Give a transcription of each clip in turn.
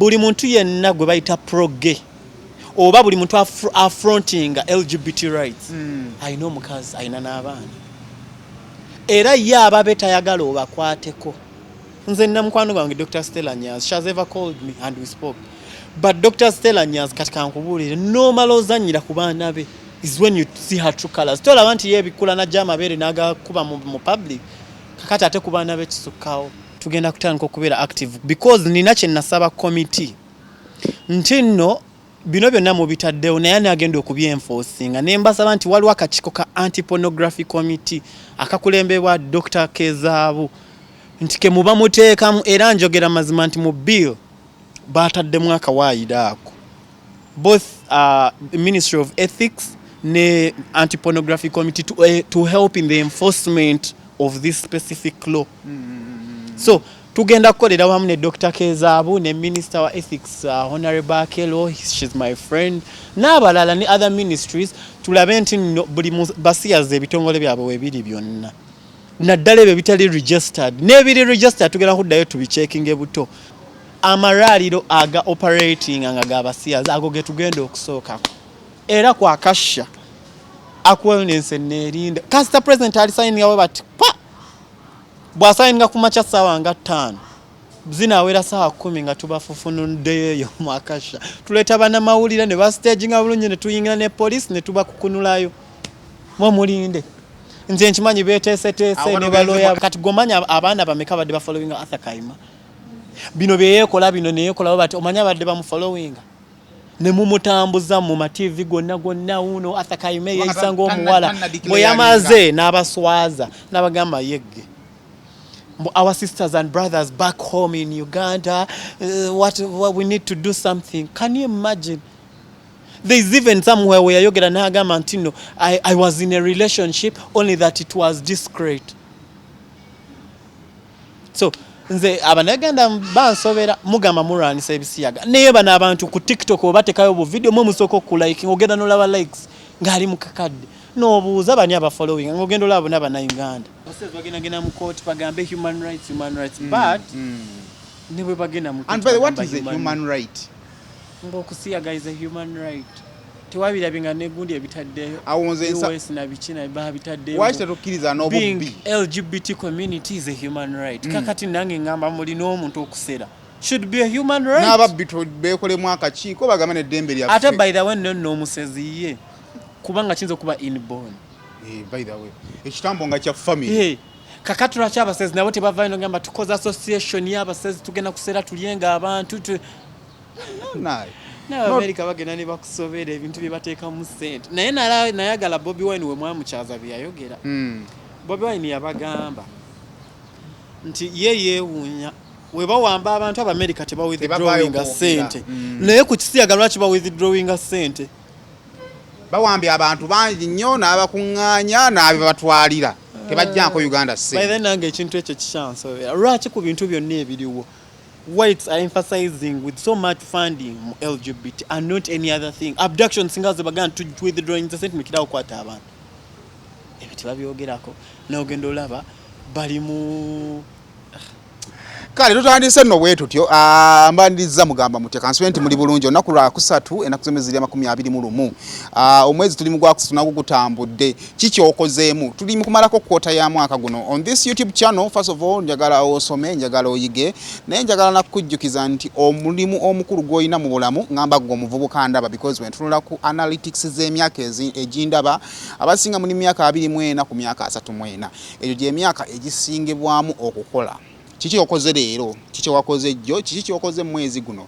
buli muntu yenna gwe bayita pro-gay oba buli muntu affronting LGBT rights ayina omukazi ayina n'abaana era ye ababe tayagala obakwateko. Nze namukwano gwange Dr. Stella Nyaz, she has ever called me and we spoke, but Dr. Stella Nyaz kati kankubuulire nomala ozannyira ku baana be is when you see her true colors. Tolaba nti ye bikula najja amabeere n'agakuba mu public kakati ate ku baana be kisukkawo. Tugenda kutandika okubeera active because nina kye nasaba committee nti nno bino byonna mubitaddewo naye ani agenda okubyenforcinga ne mbasaba nti waliwo akakiiko ka anti-pornography committee akakulembebwa Dr. Kezaabu nti ke muba muteekamu era njogera mazima nti mu bill baataddemu akawaayiro ako both Ministry of Ethics ne anti-pornography committee to help in the enforcement of this specific law. So tugenda kukolera wamu ne Dr. Kezaabu ne Minister wa Ethics Honorable Akelo, she's my friend, n'abalala ne other ministries tulabe nti buli basiyaze ebitongole byabwe webiri byonna naddala ebyo bitali registered n'ebiri registered tugenda kuddayo tubichecking ebuto amaraliro aga operating nga gabasiyaze ago ge tugenda okusookako era kwa kasha wellness n'erinda kasita president ali signing awe bati bwasayinga ku macha sawa nga 5 zinawera sawa 10 nga tubafufunuddeyo mu Akasha tuleta bana mawulira ne ba stage nga bulungi ne tuyingira ne police ne tubakukunulayo mwe mulinde nze nkimanyi beteese ne baloya kati gomanya abaana bameka badde ba following Arthur Kaima bino byeyekola bino neyekola bati omanya badde ba mu following ne mumutambuza mu ma TV gonna uno Arthur Kaima yeyisanga omuwala bwe yamaze n'abaswaza n'abagamba yegge. Our sisters and brothers back home in Uganda, what we need to do something. Can you imagine? There is even somewhere where Yogera Naga Mantino, I was in a relationship, only that it was discreet. So, nze abanaganda bansovera mugamba murani sebisiyaga. Naye bana abantu ku TikTok obatekayo bu video mwe musoko ku like ogenda no laba likes ngali mukakadde. No buuza bani aba following ngogenda olabo naba Uganda. Bose bagenda mu court bagambe human rights but newe bagenda mu. And by the way, what is a human right? Ngokusiyaga is a human right. Tiwabira binga negundi ebitaddeyo. Awonze US na bichina ba bitaddeyo. Why tetokiriza no being LGBT community is a human right. Kakati nange ngamba muli n'omuntu okusera. Should be a human right. Naba bito bekole mwaka chiko bagamba ne dembe lya. Ate by the way no musezi ye. Kubanga kinzo kuba inborn. By the way ekitambo nga kya family kakatula kyabasezi nabo tebavaino ngamba tukoza association y'abasezi tugenda kusera tulyenga abantu naye na America bagenda ne bakusobera ebintu bye bateeka mu sente naye nayagala Bobi Wine we mwamukyaza byayogera Bobi Wine yabagamba nti yeewuunya we bawamba abantu aba America teba withdrawing sente naye ku kisiyaga lwaki ba withdrawing sente bawambye abantu bangi nnyo n'abakuŋŋaanya n'abibatwalira tebajjanko Uganda se. By then nange ekintu ekyo kikyanso lwaki ku bintu byonna ebiriwo whites are emphasizing with so much funding LGBT and not any other thing. Abduction singaze bagana to withdrawing the sentiment kidao kwata abantu ebiti babyogerako n'ogenda olaba bali mu kale tutandise nno bwe tutyo mbandiriza mugamba mutya kanswenti muli bulungi olunaku lwa kusatu enaku z'emwezi 21 omwezi tuli mu gwakusatu nagwo gutambudde kiki okozeemu tuli mu kumalako kwota ya mwaka guno on this YouTube channel. First of all njagala osome njagala oyige naye njagala nakujjukiza nti omulimu omukulu gw'olina mu bulamu ngamba gwo omuvubuka ndaba because when tunula ku analytics z'emyaka egindaba abasinga muli myaka 24 ku myaka 34 egyo gye myaka egisingibwamu okukola. Kiki okoze leero kiki wakoze jjo kiki okoze mwezi guno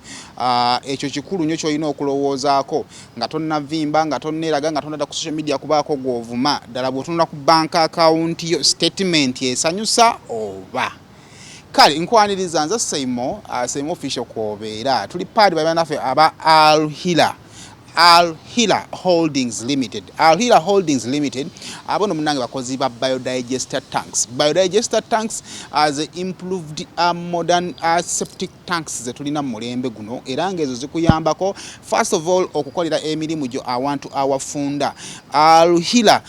ekyo kikulu nnyo kyolina okulowoozaako nga tonnavimba nga tonneraga nga tonnada ku social media kubaako gw'ovuma ddala bw'otunula ku bank account yo statement esanyusa oba kale nkwaniriza nze Seymour official kwobeera tuli paadi banaffe aba Al Hila Alhila Holdings Limited. Alhila Holdings Limited abono munange bakozi ba biodigester tanks. Biodigester tanks as improved modern septic tanks zetulina mu mulembe guno era ngezo zikuyambako first of all okukolera emirimu gyo awantu awafunda. Alhila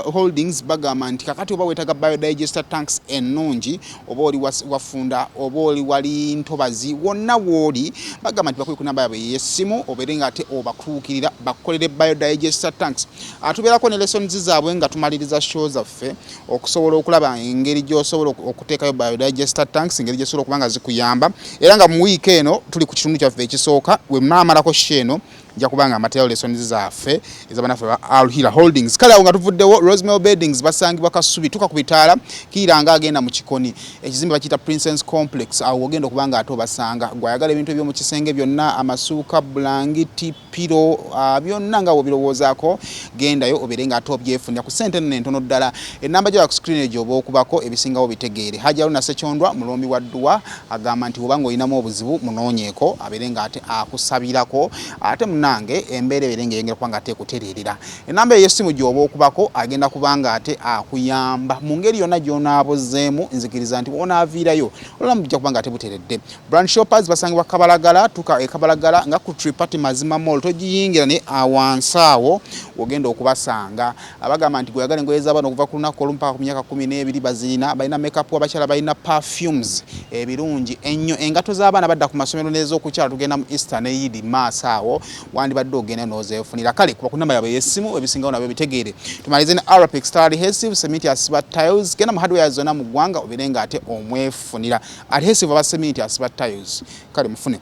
Holdings bagamba nti kakati oba wetaga biodigester tanks ennungi oba oli wafunda oba oli wali ntobazi wonna wooli bagamba nti bakuye ku namba yabwe y'essimu oberenga ate obakuukirira bakolere biodigester tanks. Atubeerako ne lessons zaabwe nga tumaliriza show zaffe okusobola okulaba engeri gy'osobola okuteekayo biodigester tanks engeri gy'osobola okuba nga zikuyamba era nga mu wiiki eno tuli ku kitundu kyaffe ekisooka we munaamalako show eno nja kubanga material lessons zaffe ez'abanafe ba Alhila Holdings. Kale awo nga tuvuddewo Rosemary Beddings basangibwa Kasubi tuka ku bitaala kiiranga agenda mu kikoni ekizimbe bakiyita Princess Complex awo ogenda okubanga ate obasanga gwayagala ebintu eby'omu kisenge byonna amasuuka bulangiti piro byonna nga wobirowoozaako gendayo oberenga ate obyefunira ku ssente ntono ddala. Ennamba gyo ku screen egyo oba okubako ebisingawo bitegeere. Hajja Luna Sekyondwa mulombi wa Ddwa agamba nti obanga olinamu obuzibu munoonyeeko aberenga ate akusabirako ate nange embeera eberenga eyongera kubanga ate kutereerera. Ennamba ey'essimu gy'oba okubako agenda kubanga ate akuyamba mu ngeri yonna gy'onaabozeemu nzikiriza nti bw'onaaviirayo olulamu bujja kubanga ate buteredde. Brand Shoppers basangibwa Kabalagala tuka Kabalagala nga ku Tripati Mazima Mall togiyingira ne awansi awo ogenda okubasanga abagamba nti gweyagala engoye z'abaana okuva ku lunaku olumu mpaka ku myaka 12 bazirina balina makeup abakyala balina perfumes ebirungi ennyo engato z'abaana badda ku masomero n'ez'okukyala tugenda mu Easter ne Eid maaso awo wandi badde ogenda n'ozeefunira kale kuba ku namba yabwe y'essimu ebisingawo nabyo bitegeere. Tumalize ne Arapex Adhesive Cement Asiba Tiles genda mu hardware zonna mu ggwanga oberenga ate omwefunira adhesive aba Cement Asiba Tiles kale mufune.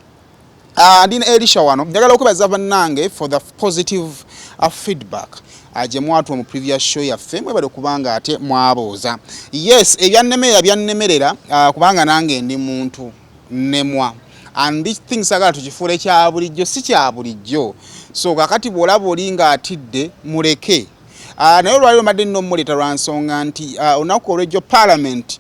Ndina Elisha wano njagala okubaza bannange for the positive feedback gye mwatwa mu previous show yaffe mwebale kubanga ate mwabooza. Yes ebyannemerera kubanga nange ndi muntu nemwa and these things agala tukifuule kya bulijjo si kya bulijjo so kakati bw'olaba oli ng'atidde muleke. Naye olwaliro madde nno mmuleta lwa nsonga nti olunaku olw'ejjo Parliament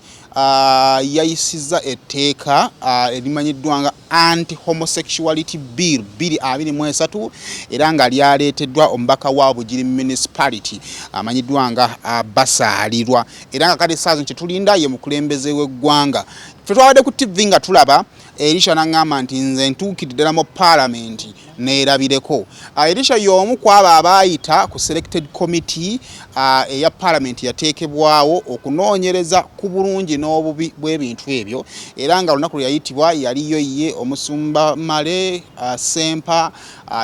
yayisizza etteeka erimanyiddwa nga anti-homosexuality bill 2023 era nga lyaleeteddwa omubaka wa Bugiri municipality amanyiddwa nga basaalirwa era nga kati essaazi kye tulinda ye mukulembeze w'eggwanga. Ffe twabadde ku TV nga tulaba Elisha n'aŋŋamba nti nze ntuukidde ddala mu Parliament neerabireko. Elisha y'omu ku abo abaayita ku selected committee eya Parliament yateekebwawo okunoonyereza ku bulungi n'obubi bw'ebintu ebyo era nga olunaku lwe yayitibwa yaliyo ye omusumba Male Sempa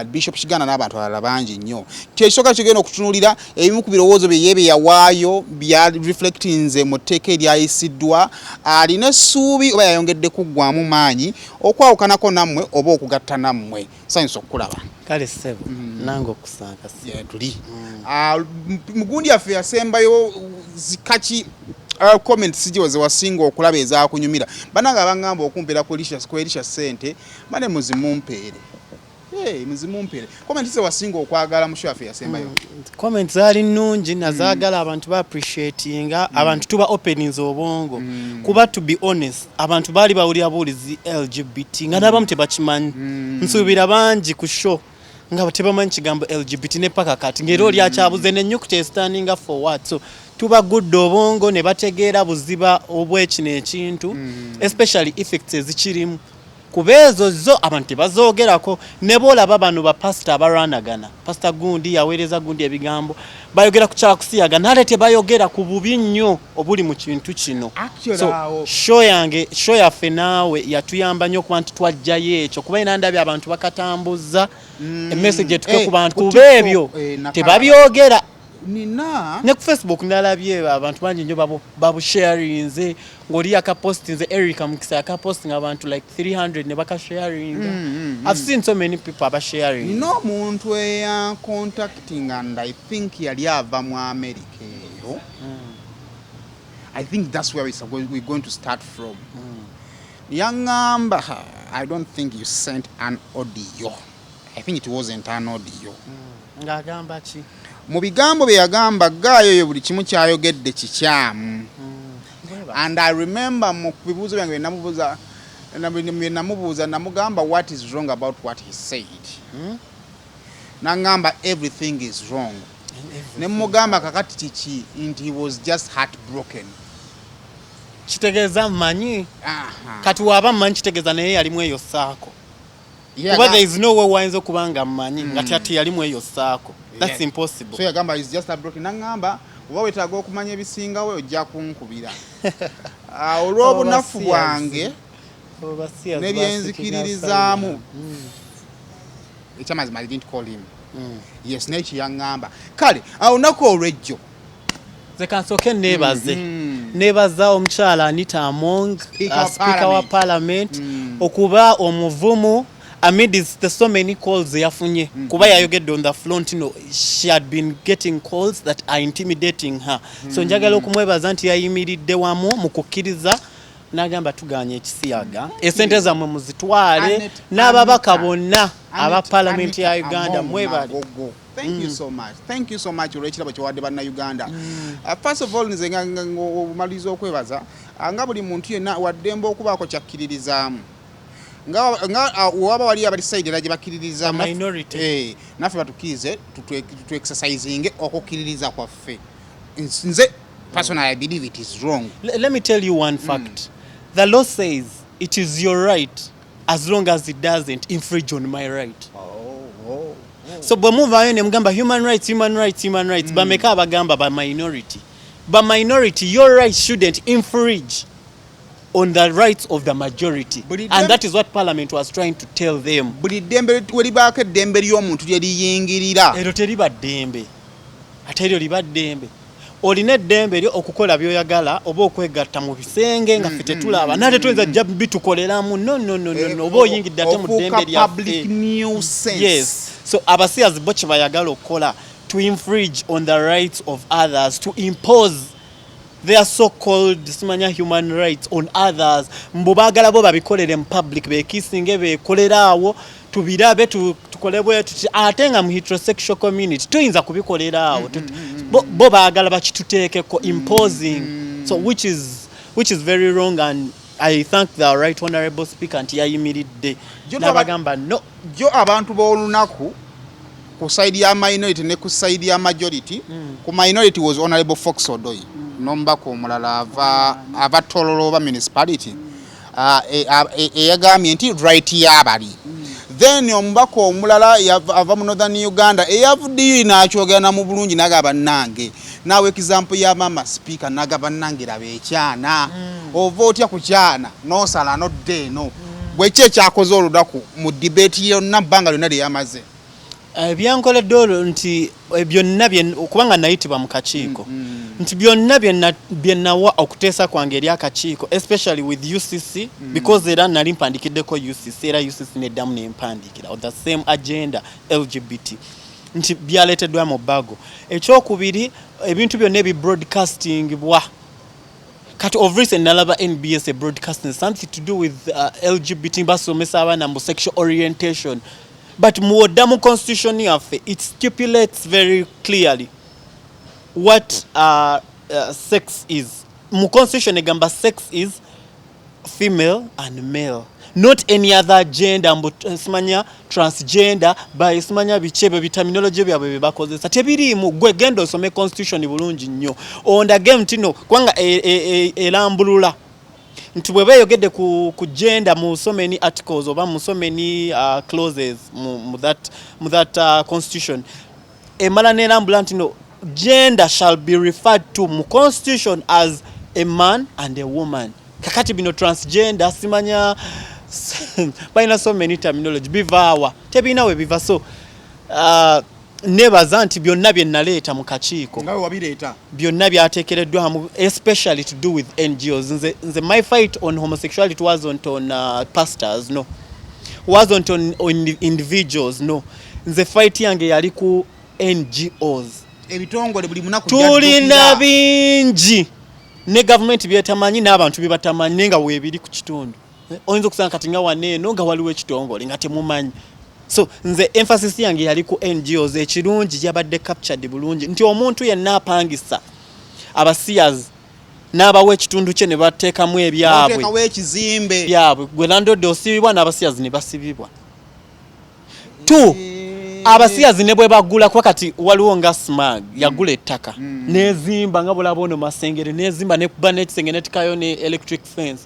Bishop Kiganda n'abantu abalala bangi nnyo. Kyekisooka kigenda okutunuulira ebimu ku birowoozo bye yebe yawaayo bya reflectinze mu tteeka eryayisiddwa alina essuubi oba yayongedde kuggwamu maanyi okwawukanako nammwe oba okugatta nammwe. Sanyusa okukulaba. Kale ssebo nange okusanga tuli mugundi yaffe yasembayo zikaki comments zijo ze wasinga okulaba ezaakunyumira bananga abangamba okumpera ku Elisha ssente bane muzimumpeere. Muzimumpere comment ze wasinga okwagala musho yaffe yasembayo. Comments zali nnungi nazaagala abantu ba appreciatinga abantu tuba openings obwongo kuba to be honest abantu bali bawulira bulizi LGBT nga nabamu tebakimanyi nsuubira bangi ku show nga tebamanyi kigambo LGBT ne paka kati ngero oli akyabuze n'ennyukuta standing for what so tuba good obwongo ne bategeera buziba obwekino ekintu especially effects ezikirimu kubezo zo abantu bazoogerako ne bolaba bano ba pastor abaranagana pastor gundi yaweereza gundi ebigambo bayogera ku kyala kusiyaga nale tebayogera ku bubi nnyo obuli mu kintu kino. So show yaffe naawe yatuyamba nnyo kuba nti twajjayo ekyo kuba ina ndabye abantu bakatambuza emessage etuke ku bantu kuba ebyo tebabyogera. Nina ne ku Facebook ndalabye abantu bangi nnyo babu sharinze ng'oli yakapostinze Erica Mukisa yakapostinga abantu like 300 ne bakasharinga. I've seen so many people abasharing. Nino omuntu eya contacting and I think yali ava mu America eyo. I think that's where we're going to start from. Yangamba I don't think you sent an audio. I think it wasn't an audio. Ngagamba ki mu bigambo bye yagamba gaayo buli kimu kyayogedde kikyamu. And I remember mu bibuuzo byange namubuuza namubuuza namugamba what is wrong about what he said. Nangamba everything is wrong. Ne mugamba kakati kiki nti he was just heartbroken. Kitegeeza mmanyi. Kati waba mmanyi kitegeeza naye yalimu eyo ssaako. Kuba there is no way wayinza okubanga mmanyi ngati ati yalimu eyo ssaako. That's impossible. So yagamba is just heartbroken. Nangamba oba wetaaga okumanya ebisingawo ojja kunkubira. Olw'obunafu bwange nebyenzikiririzaamu. Ekyamazima I didn't call him. Yes, neki yangamba. Kale, olunaku olw'ejjo. Ze kansooke neebaze. Neebaza omukyala Anita Among, Speaker wa Parliament, okuba omuvumu amidst the so many calls yafunye. Kuba yayogedde on the front, she had been getting calls that are intimidating her. So njagala okumwebaza nti yayimiridde wamu mu kukkiriza n'agamba tuganye ekisiyaga. Esente zammwe muzitwale n'ababaka bonna aba Parliament ya Uganda mwebale. Thank you so much. Thank you so much olw'ekirabo kyewadde banna-Uganda. First of all, nze omaliza okwebaza nga buli muntu yenna waddemba okubaako kyakkiririzaamu. Nga waba wali abali side era gye bakkiririza naffe batukkirize tu-exercisinge okukkiririza kwaffe. Nze personally I believe it is wrong. Let me tell you one fact. The law says it is your right as long as it doesn't infringe on my right. So bwemuvayo ne mugamba human rights, bameka abagamba ba minority. But minority, your rights shouldn't infringe on the rights of the majority. And that is what Parliament was trying to tell them. Buli ddembe welibaako eddembe ly'omuntu lye liyingirira. Ero teriba ddembe. Ate eryo liba ddembe. Olina eddembe lyo okukola by'oyagala oba okwegatta mu bisenge nga ffe tetulaba nate tuyinza jja bitukoleramu no oba oyingidde ate mu ddembe lyaffe. Yes. So abasiyazi bo kye bayagala okukola to infringe on the rights of others, to impose their so-called simanya human rights on others. Mbu baagala bo babikolere mu public beekisinge beekoleraawo tubirabe tukolebwe ate nga mu heterosexual community tuyinza kubikolerawo bo baagala bakituteekeko imposing, so which is very wrong, and I thank the right honorable speaker nti yayimiridde n'abagamba no. Jo abantu b'olunaku ku side ya minority ne ku side ya majority, ku minority was honorable Fox Odoi nombako omulala ava Tololo oba municipality eyagambye nti right y'abali. Then omubaka omulala ava mu Northern Uganda eyavuddeyo n'akyogera mu bulungi n'agamba nange naawe example ya mama speaker n'agamba nange laba ekyana ova otya ku kyana n'osala n'odda eno. Bweki ekyakoze olunaku mu debate yonna bbanga lyonna lye yamaze. Byankoledde olwo nti byonna kubanga nayitibwa mu kakiiko nti byonna bye nawa okuteesa kwange eri akakiiko, especially with UCC because era nali mpandikiddeko UCC era UCC neddamu nempandikira on the same agenda LGBT nti byaleeteddwa mu bbago. Ekyokubiri ebintu byonna ebibroadcasting bwa kati of recent nalaba NBS broadcasting something to do with LGBT basomesa abaana mu sexual orientation. But mu constitution yaffe it stipulates very clearly what sex is. Mu constitution egamba sex is female and male, not any other gender. Mbu simanya transgender by simanya bichebe bitaminology byabwe bebakozesa tebirimu. Gwe genda osome constitution bulungi nnyo onda game tino kwanga elambulula nti bwe bayogedde ku gender mu so many articles oba mu so many clauses mu that constitution emala nerambula nti no gender shall be referred to mu constitution as a man and a woman. Kakati bino transgender simanya baina so many terminology bivaawa tebinawe biva. So nebaza nti byonna bye naleeta mu kakiiko ngawe wabireeta byonna byateekereddwamu especially to do with NGOs. Nze my fight on homosexuality wasn't on pastors, no, wasn't on individuals, no. Nze fight yange yali ku NGOs. Ebitongole buli munaku tulina bingi ne government byetamanyi n'abantu bibatamanyi nenga weebiri ku kitundu. Oyinza okusanga kati nga waneeno nga waliwo ekitongole nga temumanyi. So nze emphasis yange yali ku NGOs. Ekirungi yabadde captured bulungi nti omuntu yenna apangisa abasiyazi n'abawa ekitundu kye ne bateekamu ebyabwe byabwe gwe landlord osibibwa n'abasiyazi ne basibibwa. Abasiyazi ne bwe bagula kuba kati waliwo nga smag yagula ettaka nezimba nga bulaba ono Masengere nezimba nekuba n'ekisenge netikayo ne electric fence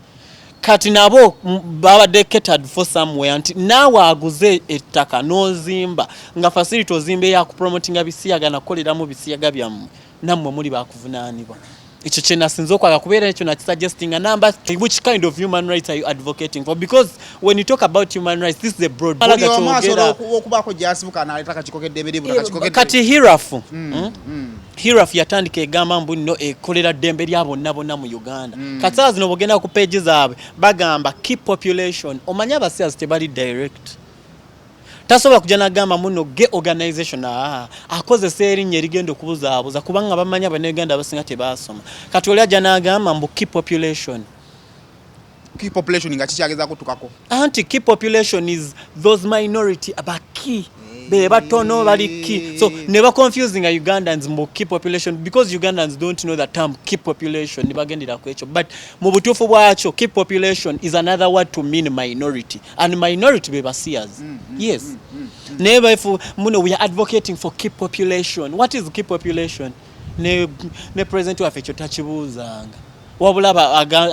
kati nabo babadde catered for somewhere nti naawe aguze ettaka n'ozimba nga facility ozimba eyakupromotinga bisiyaga nakoleramu bisiyaga byammwe nammwe muli bakuvunaanibwa. Ekyo kye nasinza okwaga kubeera ekyo nakisuggesting a number. Which kind of human rights are you advocating for? Because when you talk about human rights, this is a broad kati hirafu yatandika egamba mbu nno ekolera ddembe lya bonna bonna mu Uganda. Kati saa zino bwogenda ku page zaabwe bagamba key population. Omanye abasiyazi tebali direct. Tasobola kujja n'agamba muno ge organization akozesa erinnya erigenda okubuzaabuza kubanga bamanya Abannayuganda abasinga tebaasoma. Kati oli ajja n'agamba mbu key population. Key population nga kikyagezaako tukako. Anti key population is those minority about key. Be batono bali key. So never confusing Ugandans mbu key population because Ugandans don't know the term key population nibagendera ku ekyo. But mu butuufu bwakyo key population is another word to mean minority. And minority be basiyas. Yes. Never if muno we are advocating for key population. What is key population? Ne president wa fecho tachibuuzanga. Wabula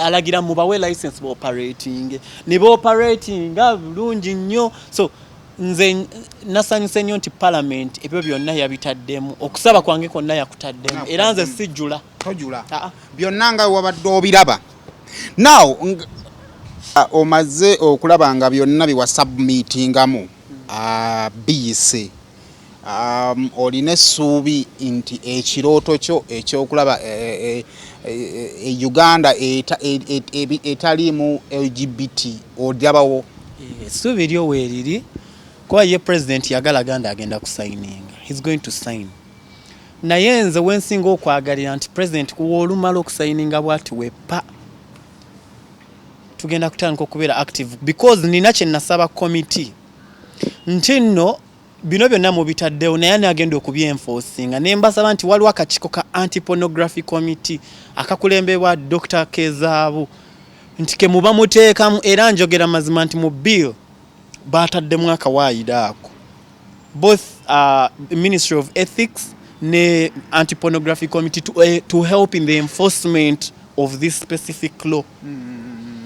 alagira mubawe license bo operating. Ne bo operating bulungi nnyo. So nze nasanyuse nnyo nti parliament ebyo byonna yabitaddemu okusaba kwange konna yakutaddemu era nze sijjula tojula byonna nga wabadde obiraba. Now omaze okulaba nga byonna biwa submittingamu BC olina essuubi nti ekirooto kyo ekyokulaba Uganda etalimu LGBT olyabawo? Essuubi lyo weeriri kwa ye president yagala ganda agenda kusigninga. He's going to sign. Naye nze wensinga okwagalira nti president kuwolumala okusigninga bwati wepa tugenda kutandika okubeera active because nina kye nasaba committee nti nno bino byonna mubitaddewo naye agenda okubyenforcinga ne mbasaba nti waliwo akakiiko ka anti-pornography committee akakulembebwa Dr. Kezaabu nti ke muba muteekamu era njogera mazima nti mu bill bataddemu akawaayiro ako both Ministry of Ethics ne anti-pornography committee to help in the enforcement of this specific law.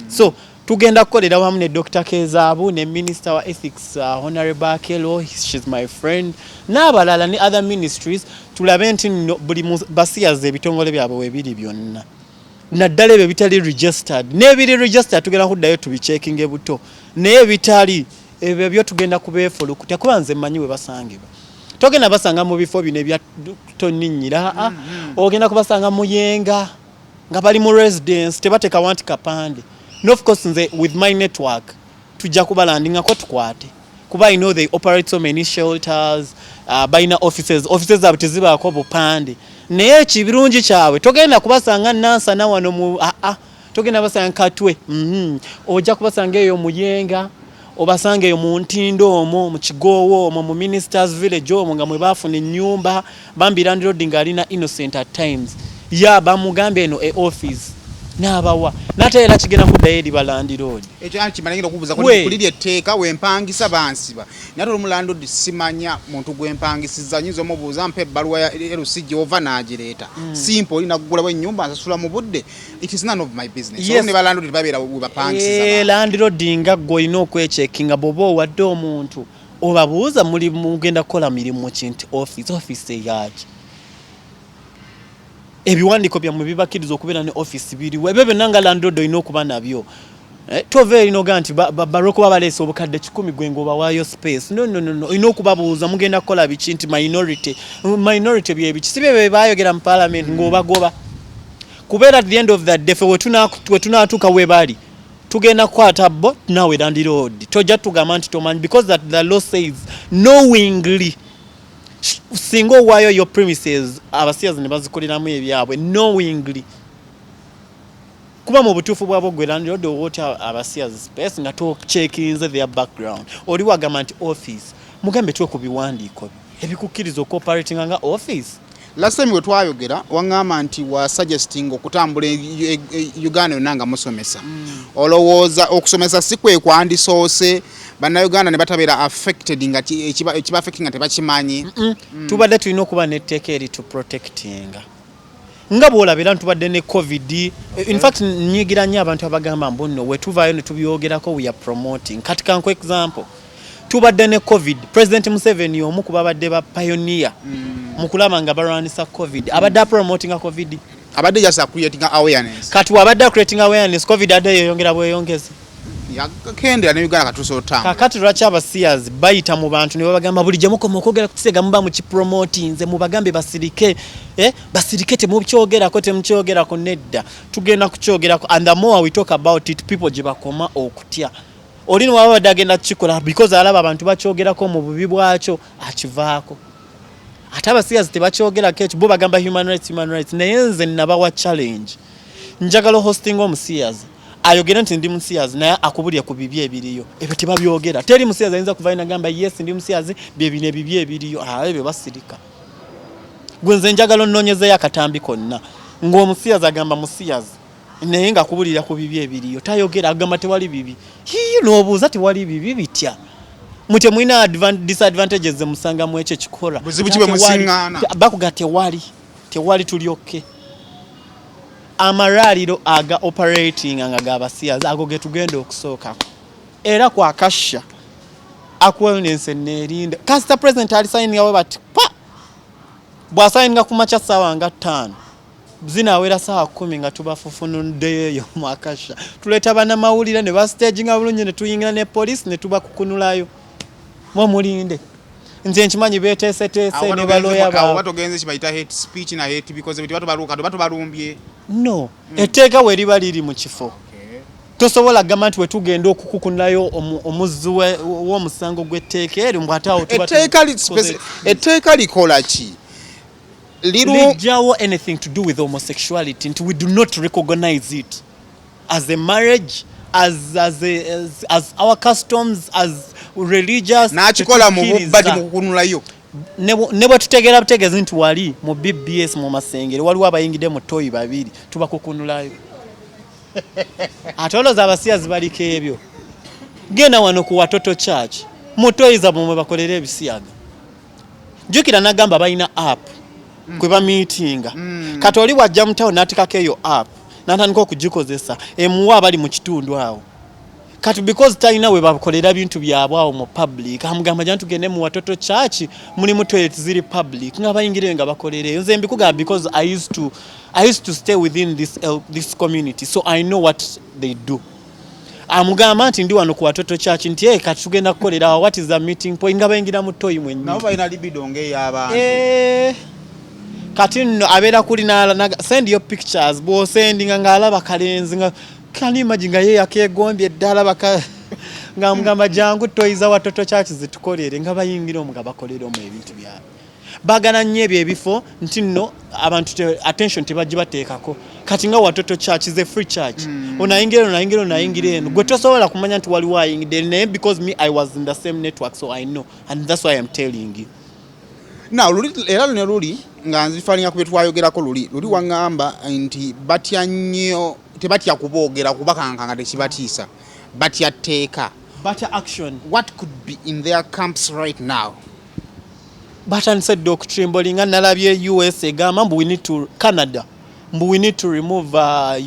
So tugenda kukolera wamu ne Dr. Kezaabu ne Minister wa Ethics Honorable Akelo, she's my friend, n'abalala ne other ministries tulabe nti buli basiyaze ebitongole byabwe webiri byonna naddala ebyo bitali registered n'ebiri registered tugenda kuddayo tubichecking ebuto naye bitali ebyo byo tugenda kubeefulukuta kuba nze mmanyi we basangibwa. Togenda basanga mu bifo bino ebya tonninnyira ogenda kubasanga muyenga nga bali mu residence tebateeka wanti kapande. No, of course nze with my network tujja kubalandingako tukwate kuba I know they operate so many shelters baina offices zaabwe tezibaako bupande naye ekibirungi kyabwe togenda kubasanga nansana wano mu togenda basanga Katwe ojja kubasanga eyo muyenga obasanga eyo mu Ntindo omwo mu Kigowo omwo mu Ministers Village omwo nga mwe baafuna ennyumba bambi landlord nga alina innocent at times bamugambe eno office n'abawa nate era kigenda kuddayo eri balandiroodi ekyo kimanyiira okubuuza kuliri etteeka wempangisa bansiba naye olumulandodi simanya muntu gwempangisiza nyinza omubuuza mpa ebbaluwa ya LC gy'ova n'agireeta simple olina kugulawo ennyumba nsasula mu budde. It is none of my business. Yes. Ne balandodi babeera bapangisiza landiroodi nga ggwe olina okwechekinga bw'oba owadde omuntu obabuuza muli mugenda kukola mirimu ki nti office eyaki ebiwandiiko byammwe bibakkiriza okubeera ne office biriwo ebyo byonna nga landlord olina okuba nabyo. Tova erina oga nti balwokuba baleese obukadde 10 gwe ng'obawaayo space no olina okubabuuza mugenda kukola biki nti minority byebiki si bye baayogera mu parliament ng'obagoba kubeera at the end of that day fe we tunaatuuka we bali tugenda kukwata bo nawe landlord tojja tugamba nti tomanyi because that the law says knowingly singo owaayo your premises abasiyazi ne bazikoleramu ebyabwe knowingly kuba mu butuufu bwabo gwe landlord owota abasiyazi space nga tocheckinze their background oli wagamba nti office mugambe tuwe ku biwandiiko ebikukkiriza okoperating nga office last time we twayogera wangamba nti wa suggesting okutambula Uganda yonna nga musomesa olowooza okusomesa si kwe kwandisoose bannayuganda ne batabeera affected nga ekiba affecting nga tebakimanyi tubadde tulina okuba netteeka eri to protectinga nga bw'olabira tubadde ne covid in fact nyigira nnyo abantu abagamba mbu nno wetuvaayo ne tubyogerako we are promoting kati kanku example tubadde ne covid president Museveni omu ku babadde ba pioneer mu kulaba nga balwanisa covid abadde promoting covid abadde just creating awareness kati wabadde creating awareness covid adde yeyongera bweyongeza yakendera ne Uganda katusootanga kakati lwaki abasiyazi bayita mu bantu ne babagamba buli gye mukoma okwogera ku kisega muba mu kipromotinze mubagambe basirike basirike temukyogerako temukyogerako nedda tugenda kukyogerako and the more we talk about it people gye bakoma okutya oli ne waba agenda kukikola because alaba abantu bakyogerako mu bubi bwakyo akivaako ate abasiyazi tebakyogerako ekyo bo bagamba human rights naye nze nabawa challenge njagala hosting omusiyazi ayogera nti ndi musiyazi naye akubulya ku bibi ebiriyo ebyo tebabyogera teri musiyazi ayinza kuva inagamba yes ndi musiyazi byebine ebibi ebiriyo ebyo basirika gwenze njagala nnonyezeyo akatambi konna ng'omusiyazi agamba musiyazi naye nga akubulira ku bibi ebiriyo tayogera agamba tewali bibi n'obuuza tewali bibi bitya mute mwina disadvantages musanga mu ekyo kikola buzibu kibe musingana bakuga tewali tulyoke amaraliro aga operating nga gabasiyazi ago getugenda okusooka era kwa kasha akwellness nerinda kasita president ali signing awe bati pa bwa signing ku macha sawa nga 5 zinawera sawa 10 nga tubafufunudde yo mwakasha tuleta bana mawulira ne ba staging abulunye ne tuyingira ne police ne tubakukunulayo mulinde nze nkimanyi beteese ne baloya ba batogenze kibayita hate speech na hate because bati bato balumbye no etteeka we liba liri mu kifo tosobola gamba nti wetugenda okukukunayo omuzzi w'omusango gw'etteeka eri mbwataawo etteeka likola ki lijjawo anything to do with homosexuality nti we do not recognize it as a marriage as our customs as religious nakikola mu bubadi mu kukunulayo ne bwe tutegeera butegeezi nti wali mu BBS mu masengere waliwo abayingidde mu toyi babiri tubakukunulayo ate olowooza abasiyazi baliko ebyo genda wano ku Watoto Church mu toyi zaabwe mwe bakolera ebisiyaga jjukira n'agamba balina app kwe bamiitinga kati oli wajja mu tawo n'atikako eyo app n'atandika okugikozesa emuwa abali mu kitundu awo kati because talina we bakolera bintu byabwe awo mu public amugamba jja tugende mu Watoto Church mulimu toilet ziri public nga bayingire nga bakolereyo nze mbikugamba because I used to stay within this community so I know what they do amugamba nti ndi wano ku Watoto Church nti kati tugenda kukolera what is the meeting point nga bayingira mu toyi mwenye nabo balina libido ng'ey'abantu kati nno abeera kuli send your pictures bo sendinga ng'alaba kalenzi nga can you imagine nga ye yakegombye eddala nga mugamba jangu toyiza Watoto Church zitukolere nga bayingira omuga bakolere mu ebintu byabwe bagana nnyo ebyo ebifo nti nno abantu attention tebajja bateekako kati nga Watoto Church is a free church onayingira eno gwe tosobola kumanya nti waliwo ayingidde naye because me I was in the same network so I know and that's why I'm telling you now era luno luli nga nzifalinga ku bye twayogerako luli wangamba nti batya nnyo tebatya kuboogera kubakankanga tekibatiisa batya tteeka batya action what could be in their camps right now batandise dde okutrimbolinga nalabye US egamba mbu Canada mbu we need to remove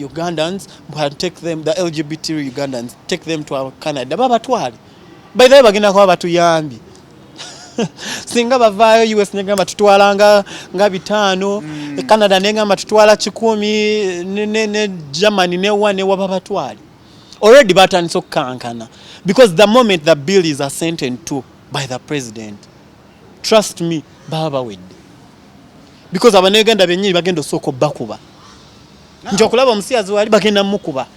Ugandans and take them the LGBT Ugandans take them to Canada babatwale by the way bagenda kuba batuyambi singa bavaayo US negamba tutwalanga nga 5 Canada negamba tutwala 10 ne Germany ne 1 waba batwali already batandise okukankana because the moment the bill is assented to by the president trust me baba wedde because abaneganda bennyini bagenda osooka bakuba nti okulaba omusiyazi wali bagenda mukuba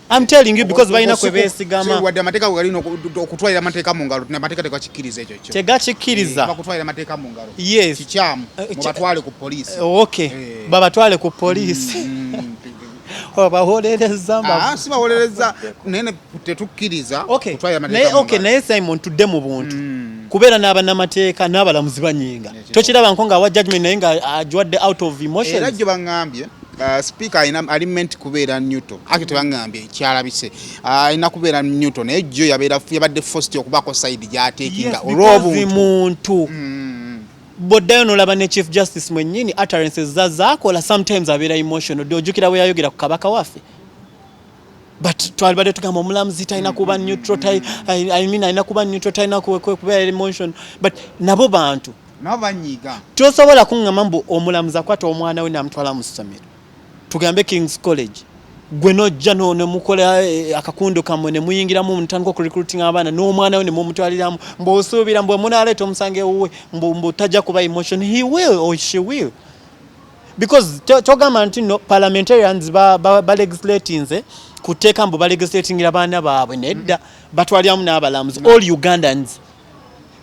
I'm telling you because balina kwe beesigama wadde amateeka galina okutwalira amateeka mu ngalo amateeka tegakikkiriza ekyo tegakikkiriza bakutwalira amateeka mu ngalo yes kikyamu mubatwale ku poliisi okay babatwale ku poliisi obawolereza sibawolereza nene tetukkiriza kutwala amateeka naye Simon tudde mu buntu kubeera n'abannamateeka n'abalamuzi banyinga tokiraba nko ng'awa judgment naye nga ajwadde out of emotions era gye baŋŋambye speaker aliment kubeera neutral ate tebaŋŋambye kyalabise alina kubeera neutral naye jjo yabadde forced okubaako side gy'ateekinga olw'obuntu boddayo n'olaba ne chief justice mwennyini utterances zaakola sometimes abeera emotional ojjukira bwe yayogera ku kabaka waffe but twalibadde tugamba omulamuzi talina kuba neutral alina kuba neutral talina kubeera emotion but nabo bantu nabo banyiiga tosobola kuŋŋamba mbu omulamuzi akwata omwana we n'amutwala mu ssomero tugambe King's College gwe nojja nemukola akakundu kammwe ne muyingiramu mutandika okurecruiting abaana n'omwana we ne mumutwaliramu mb'osuubira mbwe munaaleeta omusange ewuwe mbu tajja kuba emotion he will or she will because togamba nti no parliamentarians balegislatinze kuteeka mbu balegislatingira baana baabwe nedda batwaliramu n'abalamuzi all Ugandans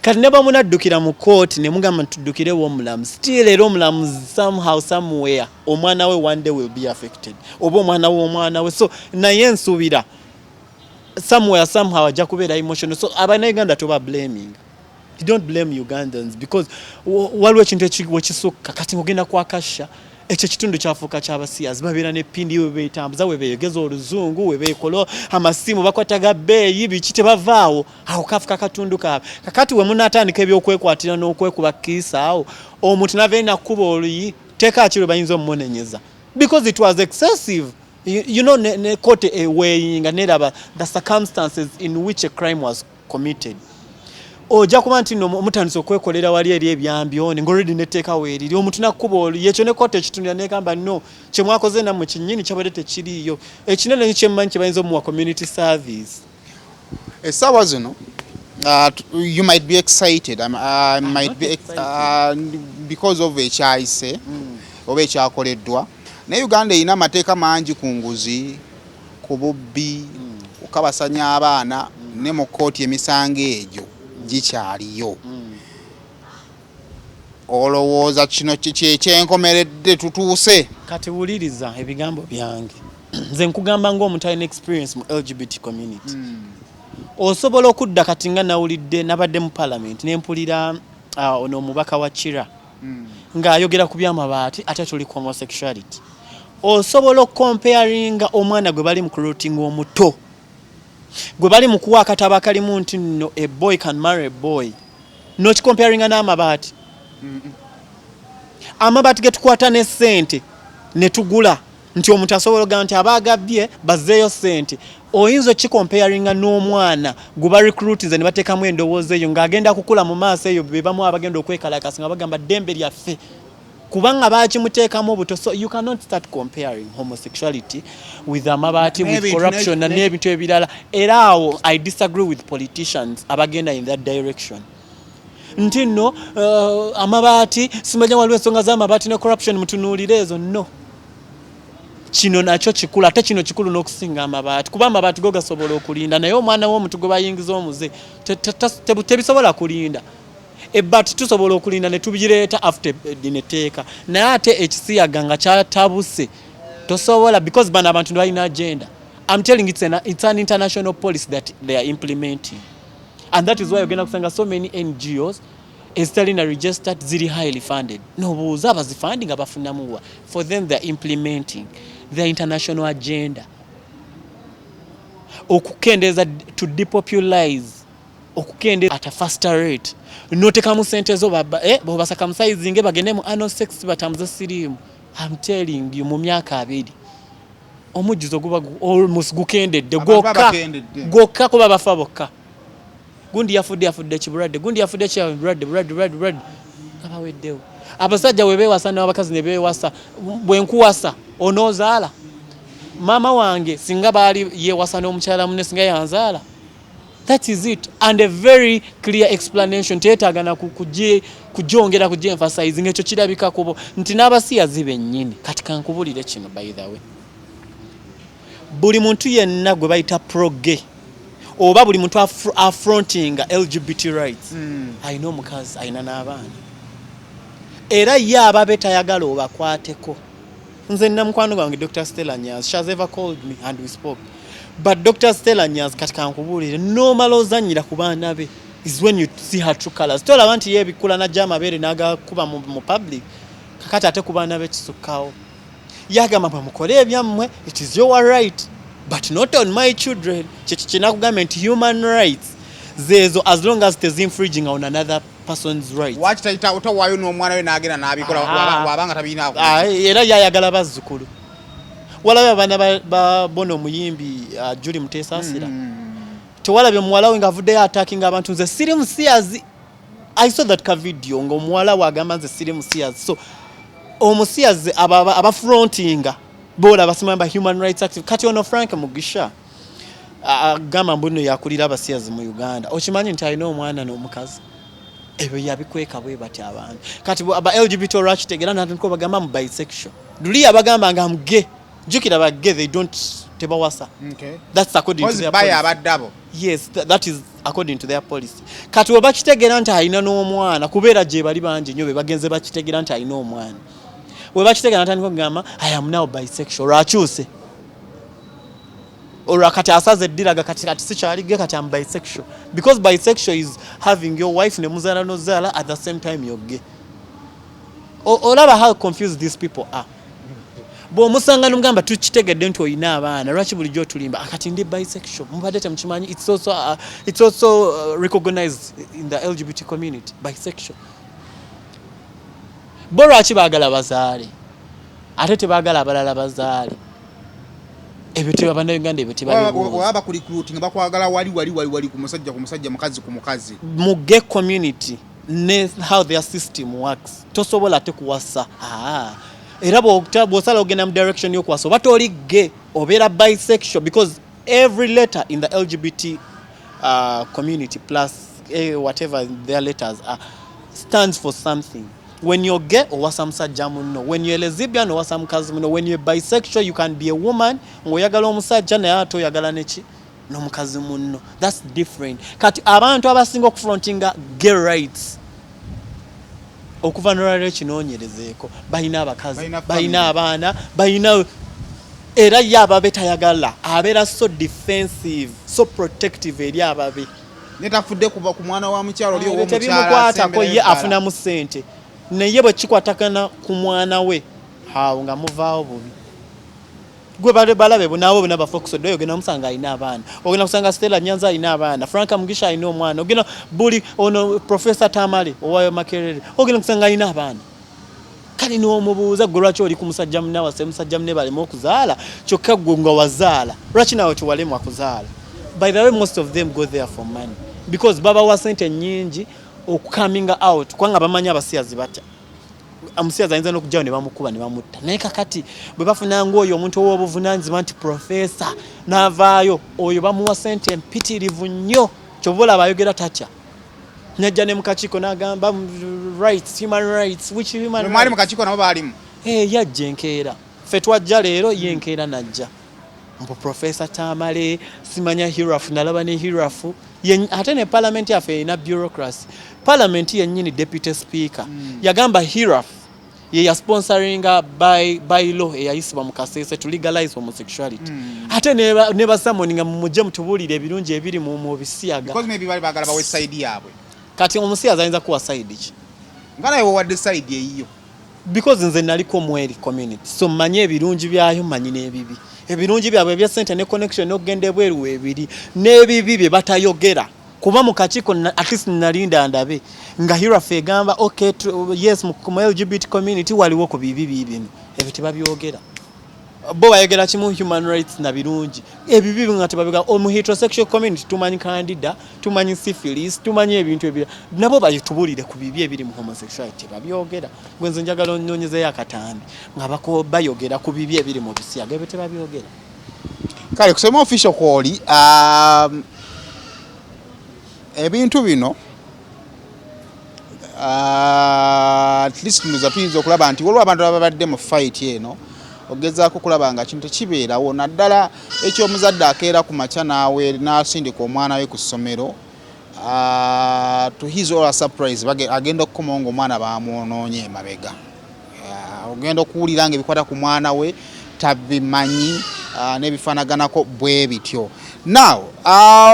kati ne bamunaddukira mu kooti ne mugamba ntuddukirewo omulamuzi still era omulamuzi somehow somewhere omwana we one day will be affected oba omwana we so naye nsuubira somewhere somehow ajja kubeera emotional so abanayuganda toba blaming you don't blame Ugandans because waliwo ekintu wekisukka kati ngogenda kwakasha ekyo kitundu kyafuuka ky'abasiyazi babeera n'eppindi we beetambuza we beeyogeza oluzungu we beekolo amasimu bakwata ga bbeeyi biki tebavaawo awo kafuka katundu kaabwe kakati we munaatandika ebyokwekwatira n'okwekuba kiisa awo omuntu nava nakuba oluyi teeka akiro bayinza omumonenyeza because it was excessive you know ne court eweyinga neraba the circumstances in which a crime was committed ojja kuba nti no mutandise okwekolera wali eri ebyambyone ng'olredi netteeka weeriri omuntu nakkuba oluyi ekyo ne kooti ekitundira negamba no kye mwakoze nammwe kinnyini kyabadde tekiriiyo ekinene kyemmanyi kye bayinza omuwa community service essaawa zino you might be excited might be because of ekyayise oba ekyakoleddwa naye Uganda erina amateeka mangi ku nguzi ku bubbi okukabasanya abaana ne mu kooti emisango egyo gikyaliyo olowooza kino kyenkomeredde tutuuse kati wuliriza ebigambo byange nze nkugamba ng'omuntu alina experience mu LGBT community osobola okudda kati nga nawulidde nabadde mu parliament nempulira ono omubaka wa Kira ng'ayogera ku byamabaati ate tuli ku homosexuality osobola okukomparinga omwana gwe bali mu recruiting omuto gwe bali mu kuwa akatabo akalimu nti no a boy can marry a boy n'okikomparinga n'amabaati amabaati ge tukwata ne ssente ne tugula nti omuntu asobola okugamba nti abaagabye bazzeeyo ssente oyinza okikomparinga n'omwana gwe barecruitize ne bateekamu endowooza eyo ng'agenda kukula mu maaso eyo be bamu abagenda okwekalakasa nga bagamba ddembe lyaffe kubanga bakimuteekamu obuto so you cannot start comparing homosexuality with amabaati with corruption n'ebintu ebirala era awo I disagree with politicians abagenda in that direction nti no amabaati simanya waliwo ensonga z'amabaati ne corruption mutunuulire ezo no kino nakyo kikulu ate kino kikulu n'okusinga amabaati kuba amabaati go gasobola okulinda naye omwana w'omuntu gwe bayingiza omuze tebisobola kulinda ebbaati tusobola okulinda ne tubireeta after dinetteeka naye ate ekisiyaga nga kyatabuse tosobola because bano abantu balina agenda I'm telling you it's an international policy that they are implementing and that is why ogenda kusanga so many NGOs eziterina registered ziri highly funded nobuuza abazifunding abafunamuwa for them they are implementing their international agenda okukendeeza to depopularize okukendeeza at a faster rate notekamu sente zo bobasaka musaizinge bagendemu anal sex batambuza sirimu I'm telling you mu myaka 2 omujjuzo guba almost gukendedde gokka kuba bafa bokka gundi yafudde kiburadde gundi yafudde kiburadde abaweddewo abasajja we beewasa n'abakazi ne beewasa bwe nkuwasa onoozaala maama wange singa baali yeewasa n'omukyala munne singa yanzaala that is it and a very clear explanation teetaagana kugyongera emphasize ng'ekyo kirabika kubo nti n'abasiyazi bennyini kati kankubulire kino by the way buli muntu yenna gwe bayita pro-gay oba buli muntu affronting LGBT rights alina omukazi alina n'abaana era ye ababe tayagala obakwateko nze namukwano gwange Dr. Stella Nyas, she has ever called me and we spoke. But Dr. Stella Nyas kati kankubulire nomala ozanyira ku baana be is when you see her true colors. Tolaba nti yebikula na jama bere nagakuba mu public kakati ate ku baana be kisukkawo. Yagamba mukole ebyammwe, it is your right, but not on my children. Kinakugamba nti human rights zezo as long as it is infringing on another person's right. Watch taita utawayo n'omwana we n'agenda n'abikola wabanga tabina ako. Era yayagala bazzukulu. Walabye abaana ba Bono Muyimbi Julie Mutesasira. Tewalabye muwala we ngavuddeyo attacking abantu nze siri musiyazi. I saw that ka video ng'omuwala wagamba nze siri musiyazi. So omusiyazi abafrontinga bola basimamba human rights active kati ono Frank Mugisha gamba mbuno yakulira abasiyazi mu Uganda. Okimanyi nti alina omwana n'omukazi. Ebyo yabikweka bwe bati abantu. Kati aba LGBT rakitegera natandika bagamba mu bisexual. Duli abagamba nga mge. Jukira ba gay they don't tebawasa. Okay. That's according to their policy. Abadabo. Yes, that is according to their policy. Kati we bakitegera nti alina n'omwana kubeera gye bali bangi nnyo be bagenze bakitegera nti alina omwana. We bakitegera natandika kugamba I am now bisexual. Rakyuse. Or kati asaze diraga kati sikyali kati am bisexual. Because bisexual is having your wife ne muzala nozala at the same time you're gay. Olaba how confused these people are. Bo musanga numgamba tukitegedde nti oyina abaana lwaki bulijjo tulimba akati ndi bisexual mubadde temukimanyi it's also recognized in the LGBT community bisexual. Bo lwaki baagala bazaale ate tebaagala abalala bazaale ebyo tebabanda Uganda ebyo tebaba ku recruiting bakwagala wali ku musajja mukazi mu gay community ne how their system works tosobola te kuwasa era bw'osala ogenda mu direction y'okuwasa oba toli gay obeera bisexual because every letter in the LGBT community plus whatever their letters are stands for something. When you're gay owasa musajja munno, when you're lesbian owasa mukazi munno, when you're bisexual you can be a woman ng'oyagala omusajja naye ate oyagala neki n'omukazi munno. That's different. Kati abantu abasinga okufrontinga gay rights okuva n'olwaliro kinoonyerezeeko balina abakazi balina abaana balina era ye ababe tayagala abeera so defensive so protective eri ababe netafudde kuva ku mwana wa mukyalo oli ow'omukyala tebimukwatako ye afunamu ssente naye bwe kikwatakana ku mwana we awo nga muvaawo bubi gwe balabe nabo bonna bafokusodde ogenda musanga alina abaana ogenda kusanga Stella Nyanza alina abaana Frank Mugisha alina omwana ogenda buli ono Professor Tamale owayo Makerere ogenda kusanga alina abaana kali n'omubuuza gwe lwaki oli ku musajja munawase musajja munne balema okuzaala kyokka gwe nga wazaala lwaki nawe tiwalemwa kuzaala. By the way most of them go there for money because babawa sente nnyingi okucoming out kubanga bamanyi abasiyazi batya amusiyazi ayinza n'okujjawo ne bamukuba ne bamutta naye kakati bwe bafunanga oyo omuntu ow'obuvunaanyizibwa nti profesa n'avaayo oyo bamuwa sente empitirivu nnyo kyova olaba ayogera tatya najja ne mu kakiiko n'agamba rights human rights which human mwali mu kakiiko nabo baalimu yajja enkeera ffe twajja leero ye enkeera najja mbu Professor Tamale simanya hirafu nalaba ne hirafu ate ne parliament yaffe erina bureaucracy parliament yennyini deputy speaker yagamba hirafu ye ya sponsoringa by law eyayisibwa mu Kasese to legalize homosexuality ate ne basamoninga mujje mutubuulire ebirungi ebiri mu bisiyaga because maybe bali bagala bawe side yaabwe kati omusiyazi ayinza kuwa side ki ngana yo wadde side eyiyo because nze naliko mweri community so manye ebirungi byayo manyi n'ebibi ebirungi byabwe ebya sente ne connection n'okugenda ebweru ebiri n'ebibi bye batayogera kuba mu kakiiko at least nalinda ndabe nga hirafu egamba okay yes mu LGBT community waliwo ku bibi bino ebyo tebabyogera bo bayogera kimu human rights na birungi ebibi nga tebabyogera mu heterosexual community tumanyi candida tumanyi syphilis tumanyi ebintu ebira nabo bayitubulire ku bibi ebiri mu homosexuality babyogera gwenze njagala onnonyezeyo akatambi nga bayogera ku bibi ebiri mu bisiyaga ebyo tebabyogera kale kusema official kwoli ebintu bino at least nduza tuyinza okulaba nti waliwo abantu ababadde mu fight eno ogezaako kulaba nga kintu kibeerawo naddala ekyomuzadde akeera ku makya naawe n'asindika omwana we ku ssomero to his or a surprise agenda okukomawo ng'omwana bamwonoonye emabega ogenda okuwulira ng'ebikwata ku mwana we tabimanyi n'ebifaanaganako bwe bityo. Now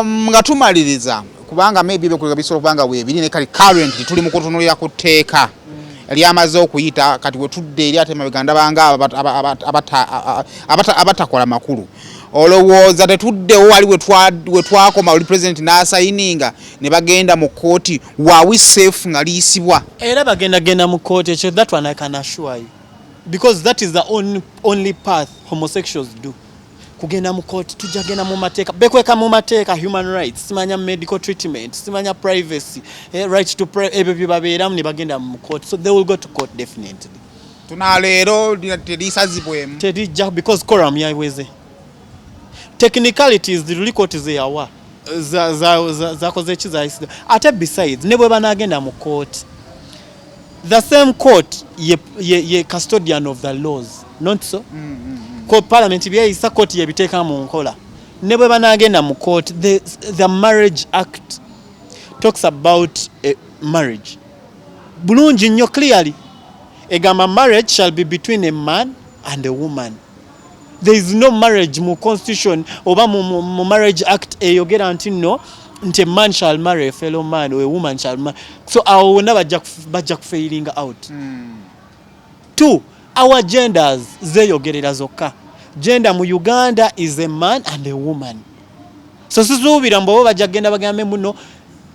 nga tumaliriza kubanga maybe byekuleka bisobola kubanga weebiri ne kali currently tuli mu kutunulira ku tteeka eryamaze okuyita kati we tudde eri ate mabeganda banga abatakola makulu. Olowooza tetuddewo wali we twakoma oli president n'asayininga ne bagenda mu kooti waawi safe nga liyisibwa era bagenda mu kooti ekyo that one I can assure you because that is the only path homosexuals do. Kugenda mu kooti tujja genda mu mateeka bekweka mu mateeka human rights simanya medical treatment simanya privacy right to ebyo bye babeeramu ne bagenda mu kooti so they will go to court definitely. Tunaleero terisazibwemu terijja because quorum yaweze technicalities the court zeyawa zakoze ekizaayisiza ate besides ne bwe banagenda mu court the same court ye custodian of the laws not so ko parliament byeyisa court yebiteeka mu nkola ne bwe banagenda mu court the marriage act talks about a marriage bulungi nnyo clearly egamba marriage shall be between a man and a woman. There is no marriage mu constitution oba mu marriage act eyogera nti no nti a man shall marry a fellow man or a woman shall marry. So awo wonna bajja kufailinga out. Two, our genders zeyogerera zokka. Gender mu Uganda is a man and a woman. So sisuubira mbo bajja kgenda bagambe muno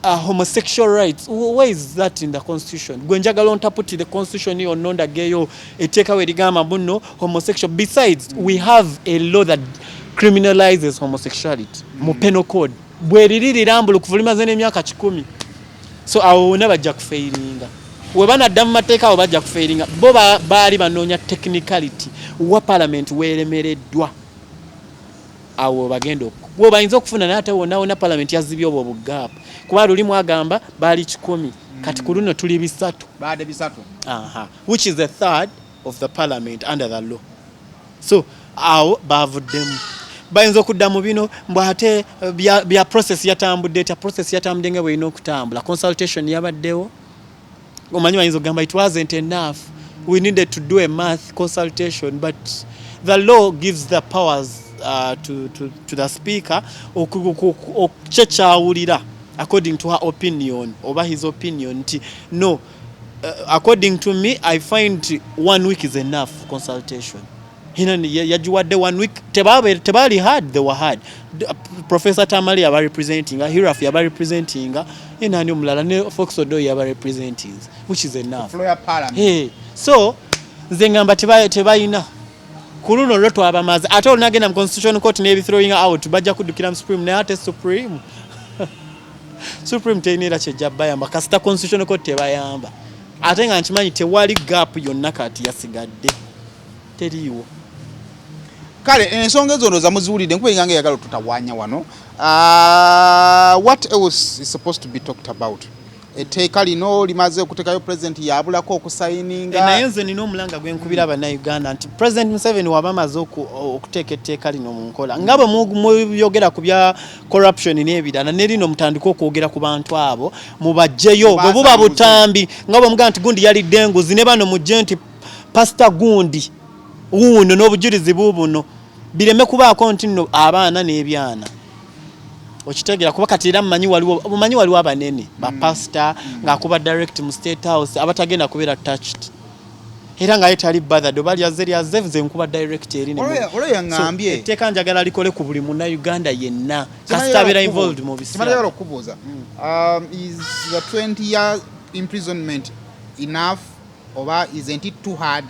homosexual rights. Where is that in the constitution? Gwenjagala ontaputi the constitution yo nonda geyo eteka we ligamba muno homosexual. Besides, we have a law that criminalizes homosexuality mu penal code. Bweriri lambulu kuvulima zene emyaka 10. So awo ne bajja kufailinga. We banadda mu mateeka abo bajja kufailinga. Bo baali banoonya technicality wa parliament weeremereddwa. Awo bagenda bwo bayinza okufuna nate wona parliament yazibye obwo bugap kuba luli mwagamba bali 10 kati kuluno tuli bisatu baade bisatu which is the third of the parliament under the law. So awo bavuddemu bayinza okudda mu bino mbwate bya process yatambudde nga bwino okutambula consultation yabaddewo omanyi bayinza okugamba it wasn't enough we needed to do a math consultation but the law gives the powers to the speaker okuchechawulira according to her opinion oba his opinion no according to me I find 1 week is enough consultation yajuwadde 1 week tebali hard they were hard. Professor Tamali yaba representing Hiraf yaba representing inani omulala ne Fox Odo yaba representing which is enough hey so nze ngamba tebayina kuluno lwo twabamaze ate olunagenda mu constitution court ne throwing out bajja kuddukira mu supreme naye ate supreme teyinira kyejja bayamba kasita constitution court tebayamba ate nga nkimanyi tewali gap yonna kati yasigadde teriiwo kale ensonga ezo ndo zamuziwulidde nkubenga eyagala tutawanya wano what else is supposed to be talked about etteeka lino limaze okuteekayo president yabulako okusayininga naye nze nina omulanga gwenkubira abannayuganda nti president Museveni waba amaze okuteeka etteeka lino mu nkola nga bwe muyogera ku bya corruption n'ebirala ne lino mutandika okwogera ku bantu abo mubajjeyo bwe buba butambi nga bwe mugamba nti gundi yalidde enguzi ne bano mujje nti pastor gundi wuuno n'obujulizi buubuno bireme kubaako nti nno abaana n'ebyana okitegera kuba kati era mumanyi waliwo abanene bapasita ng'akuba direct mu state house abatagenda kubeera touched era nga yetali bothered oba lyaze nze nkuba direct eri olweyangambye etteeka njagala likole ku buli munnayuganda yenna kasita abeera involved mu bisimala okubuuza is the 20-year imprisonment enough oba isn't it too hard?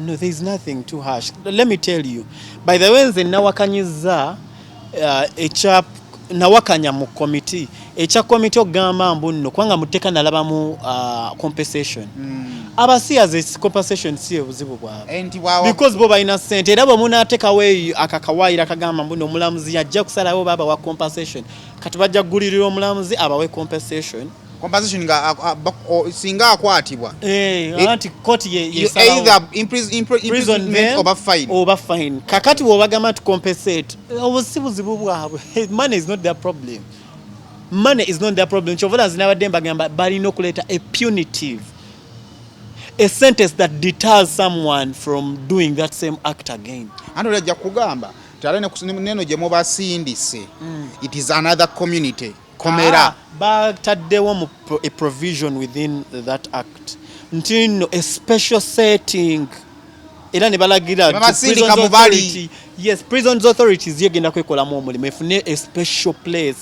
No, there is nothing too harsh. Let me tell you, by the way nze nawakanyiza nawakanya mu committee echa committee ogamba mbuno kwanga muteka nalabamu compensation abasiyaze compensation siye buzibu bwabo because bo balina sente era bo munateka we akakawayira kagamba mbuno omulamuzi yajja kusalawo baba wa compensation kati bajja gulirira omulamuzi abawe compensation nga singa akwatibwa anti court ye either imprisonment or fine kakati wo bagamba to compensate obuzibu bwabwe money is not their problem. Chovola zinabadde mbagamba balina okuleta a a sentence that deters someone from doing that same act again. Ando lajja kugamba tale neno gye mubasindise it is another community komera bataddewo a provision within that act nti nno a special setting era ne balagira prisons authorities yegenda kwekolamu omulimu efune a special place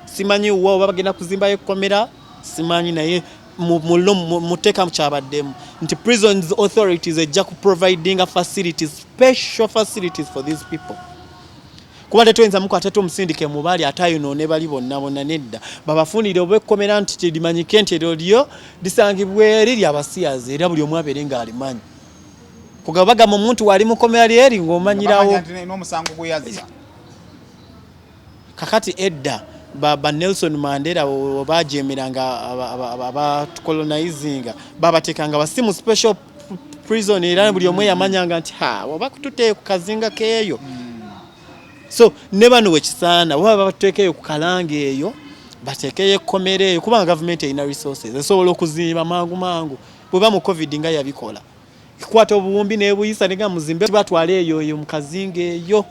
simanyi wa bagenda kuzimbayo komera simanyi naye muteeka mukyabaddemu nti prisons authorities ejja ku providing facilities special facilities for these people kuba tetuyinza mukwatete omusindike mubali atayonoone bali bonna nedda babafunire obwekkomera nti kirimanyike nti eryo lyo lisangibwa eri lyabasiyazi era buli omu abeere ng'alimanyi kugabagamba omuntu wali mukomera lyeri ng'omanyirawo n'omusango gwe yazza kakati edda ba Nelson Mandela bajemeranga abatukolonizinga babatekanga basimu special prison era buli omu yamanyanga nti oba kututeeyo ku kazinga keeyo so ne bano wekisaana baba batuteekeyo ku kalanga eyo bateekeyo ekkomera eyo kubanga gavumenti erina resources esobola okuzimba mangu bweba mu covid nga yabikola ekwata obuwumbi n'ebuyisa ne gamuzimbe batwala eyo mu kazinga eyo.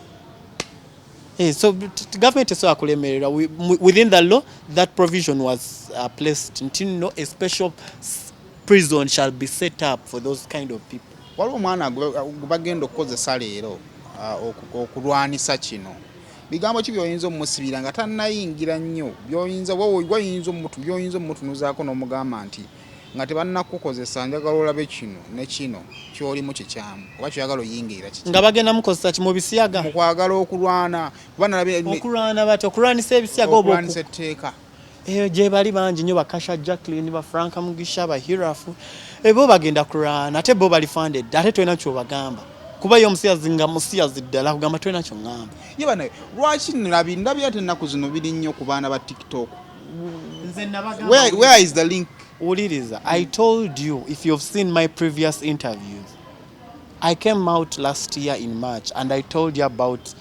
So government is within the law that provision was placed until a special prison shall be set up for those kind of people. Waliwo omwana bagenda okukozesa leero okulwanisa kino bigambo ki byoyinza omusibira nga tannayingira nnyo byoyinza byoyinza omutunuzaako n'omugamba nti nga tebannakukozesa njagala olabe kino ne kino kyolimu kikyamu oba kyoyagala oyingira kiki nga bagenda mukozesa ki mu bisiyaga mu kwagala okulwana okulwana bati okulwanisa ebisiyaga okulwanisa etteeka eyo gye bali bangi nnyo bakasha Jacqueline ba Frank Mugisha ba Hirafu ebo bagenda kulwana ate bo bali funded ate twena kyobagamba kuba yo omusiyazi nga musiyazi ddala kugamba twena kyo ngamba ye bana lwaki ndabye ate ennaku zino biri nnyo ku baana ba TikTok where is the link? Uliriza, I told you, if you've seen my previous interviews, I came out last year in March and I told you about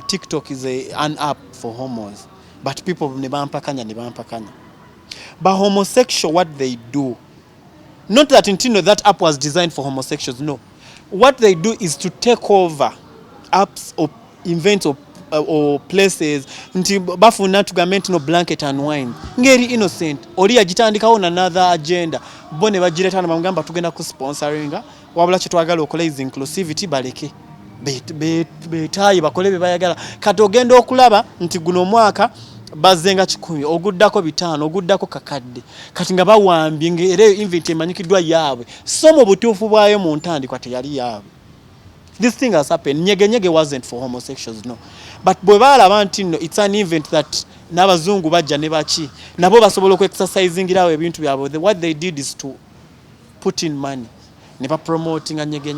TikTok is an app for homos, but people nebampakanya. But homosexual, what they do, not that that app was designed for homosexuals, no. What they do is to take over apps or events or places nti bafuna tugambe nti no blanket and wine ngeri innocent oli yagitandikawo na another agenda bo ne bagireta na bamugamba tugenda ku sponsoringa wabula kye twagala okola is inclusivity baleke betayi bakole be bayagala kati ogenda okulaba nti guno omwaka bazenga 10 oguddako 5 oguddako kakadde kati nga bawambye ngere invite emanyikiddwa yaabwe so mu butuufu bwayo mu ntandikwa teyali yaabwe. This thing has happened. Nyege wasn't for homosexuals, no. But bwebalaba nti no, it's an event that n'abazungu bajja ne baki nabo basobola okexercising irawo ebintu byabwe. What they did is to put in money. Ne ba promoting nyege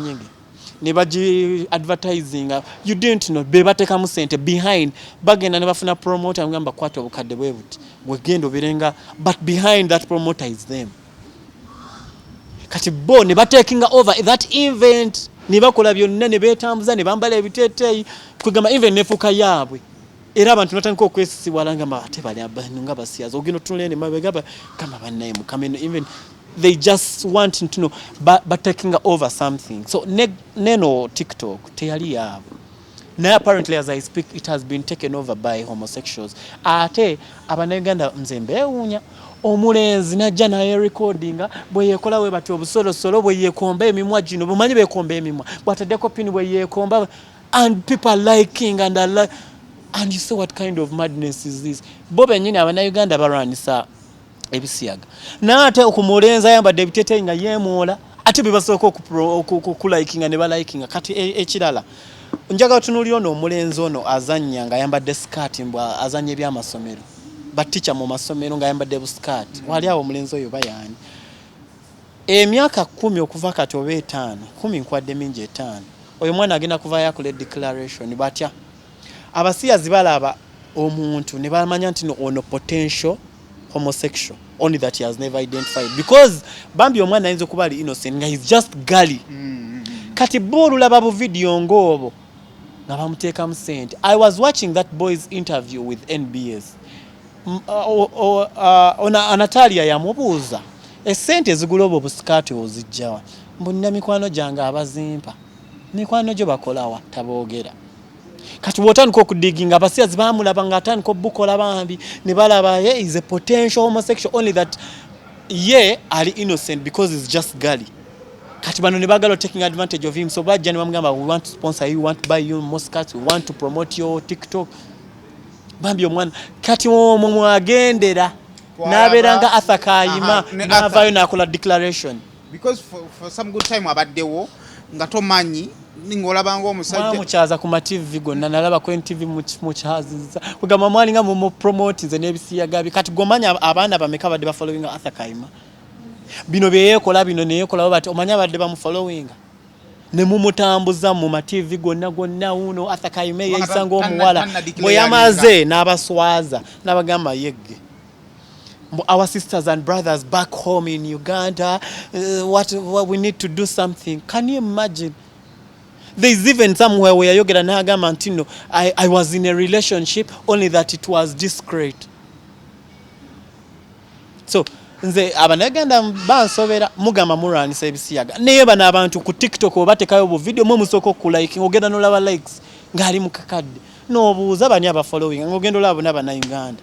ne baji advertising. You didn't know be bateka mu sente behind bagenda ne bafuna promoter ngamba kwata obukadde bwebuti bwegendo birenga but behind that promoter is them. Kati bo ne taking over that event ne bakola byonna ne beetambuza ne bambala ebiteeteeyi kugamba even nefuka yaabwe era abantu natandika okwesisiwala ngamba ate bali abantu nga basiyazi ogenda tunulene mabegaba kama bannaye mukameno even they just want to know but taking over something so neno TikTok teyali yaabwe naye apparently as I speak it has been taken over by homosexuals ate abanayuganda nze mbeewuunya omulenzi najja naye recordinga bwe yekola we bati obusolosolo bwe yekomba emimwa gino bumanyi bekomba emimwa bwataddeko pini bwe yekomba and people liking and and you say what kind of madness is this bo benyini abanayuganda balwanisa ebisiyaga naate okumulenzi ayambadde ebiteeteeyi nga yeemoola ate bebasooka okulikinga ne balikinga kati ekirala njaga tunuulira ono omulenzi ono azannya nga ayambadde skirt mbwa azannya ebyamasomero baticha mu masomero nga ayambadde buskaati wali awo omulenzi oyo bayani emyaka 10 okuva kati oba 5 10 nkwadde mingi 5 oyo mwana agenda kuva yakule declaration batya abasiyazi balaba omuntu ne bamanya nti ono potential homosexual only that he has never identified because bambi omwana ayinza okuba ali innocent nga he's just gully kati bolu laba bu video ngobo nga bamuteeka mu sente. I was watching that boy's interview with NBS Natalia yamubuuza Essente ezigula obwo busikaati ozijjawa mbunna mikwano gyange abazimpa mikwano gyo bakolawa taboogera kati bw'otandika okudiginga abasiyazi baamulaba ng'atandika obukola bambi ne balaba ye is a potential homosexual only that ye ali innocent because he's just gully kati bano ne bagala taking advantage of him so bajja ne bamugamba we want to sponsor you, we want to buy you more skirts, we want to promote your TikTok bambi omwana kati omwo mwagendera n'abeera nga Arthur Kayima n'avaayo n'akola declaration because for some good time abaddewo nga tomanyi ng'olaba ng'omusajja mukyaza ku ma-TV gonna nalaba ku NTV mukyaziza kugamba mwali nga mu promote nze n'ebisiyagabi kati gomanya abaana bameka badde bafollowing Arthur Kayima bino bye yeekola bino ne yeekola bati omanya badde bamufollowing ne mumutambuza mu ma-TV gonna uno Arthur Kayima yeyisa ng'omuwala bwe yamaze n'abaswaza n'abagamba yegge our sisters and brothers back home in Uganda what we need to do something. Can you imagine? There is even somewhere where yogera n'agamba nti no I was in a relationship only that it was discreet. So nze abanaganda bansobera mugamba muranisa ebisiyaga naye bano abantu ku TikTok obatekayo bu video mwe musoko ku like ogenda nolaba likes ngali mukakadde n'obuuza bani aba following ngogenda olaba n'abana Uganda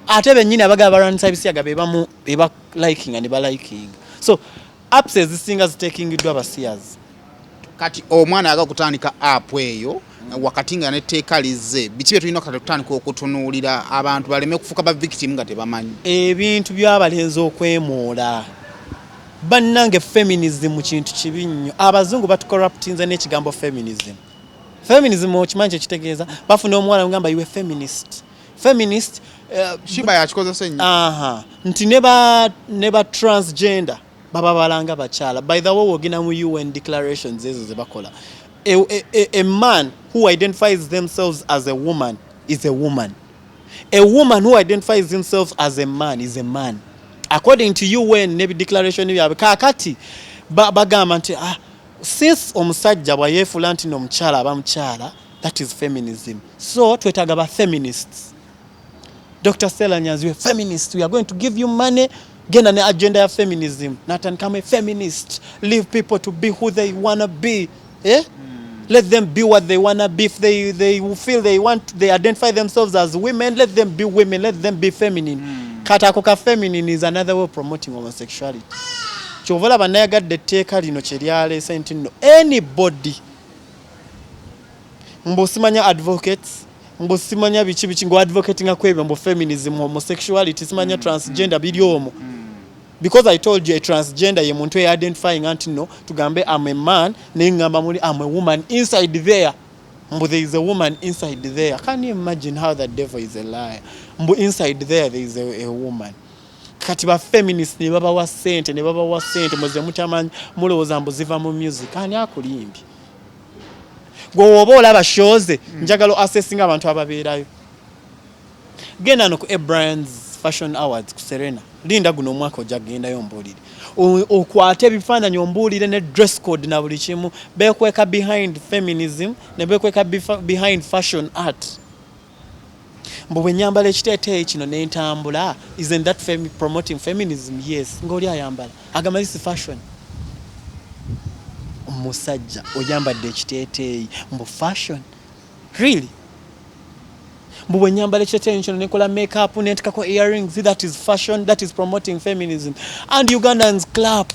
ate bennyini abagaba baranisa ebisiyaga beba liking and ba liking. So apps ezisinga zitakingiddwa abasiyazi kati omwana yaga kutandika app eyo wakati nga netteeka lize biki bye tulina kutandika okutunuulira abantu baleme kufuka ba victim nga tebamanyi ebintu by'abalenzi okwemoola bannange feminism kintu kibi nnyo abazungu batucorruptinze n'ekigambo feminism okimanyi ekitegeeza bafuna omuwala ngamba iwe feminist shiba yakikozesa nnyo nti ne ba transgender baba balanga bakyala by the way wogina mu UN declarations ezo ze bakola a man who identifies themselves as a woman is a woman who identifies himself as a man is a man according to UN ne declaration byabwe kakati bagamba nti since omusajja bwayeefula nti n'omukyala abamukyala that is feminism so twetaaga ba feminists. Dr. Stella Nyanzi, we're feminists. We are going to give you money. Gena ne agenda ya feminism. Nathan come a feminist. Leave people to be who they want to be. Let them be what they want to be. If they feel they identify themselves as women, let them be women. Let them be feminine. Katakoka feminine is another way of promoting homosexuality. Chovola banayagadde etteeka lino kye lyaleese nti no anybody mbosimanya advocates mbosimanya biki ngo advocating kwebyo mbo feminism homosexuality simanya transgender biri omwo because I told you a transgender ye muntu identifying anti no tugambe I'm a man nengamba muri I'm a woman inside there mbo there is a woman inside there. Can you imagine how the devil is a liar? Mbo inside there is a woman. Kati ba feminist ne baba wa sente moze mutamanyi mulowooza mbo ziva mu music ani akulimbi gwe oba olaba shows njagala assessing abantu ababeerayo genda no ku Brands Fashion Awards ku Serena linda guno omwaka ojja gendayo mbuulire okwate ebifaananyi ombuulire ne dress code na buli kimu beekweka behind feminism ne beekweka behind fashion art mbu bwe nyambala ekiteeteeyi kino n'entambula isn't that promoting feminism? Yes. Ng'oli ayambala agamba this fashion omusajja oyambadde ekiteeteeyi mbu fashion really mbu bwe nyambala ekiteeteeyi kino nekola makeup nentikako earrings that is fashion, that is promoting feminism and Ugandans clap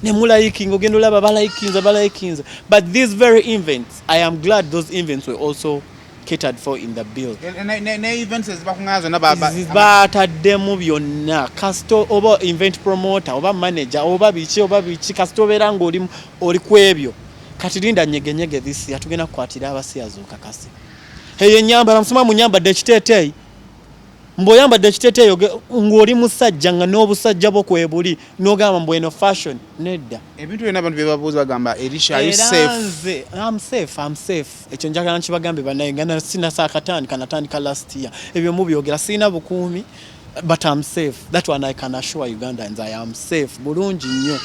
nemulayikinga ogenda olaba balayikinze but these very events I am glad those events were also catered for in the bill. Ne events ezibakungazo bataddemu byonna kasito oba event promoter oba manager oba biki kasito obeera ng'oli ku ebyo kati linda nyegenyege this year tugenda kukwatira abasiyazi okakase eyo ennyambala musoma mu nyambadde ekiteeteeyi mboyambadde ekiteeteeyi ng'oli musajja nga n'obusajja bwo kwebuli n'ogamba mbu eno fashion nedda ebintu byonna abantu bye babuuza bagamba Elisha are you safe? I'm safe ekyo njagala nkibagambe bannayuganda sina natandika last year ebyo mubyogera sina bukuumi but I'm safe. That one I can assure Ugandans I am safe bulungi nnyo.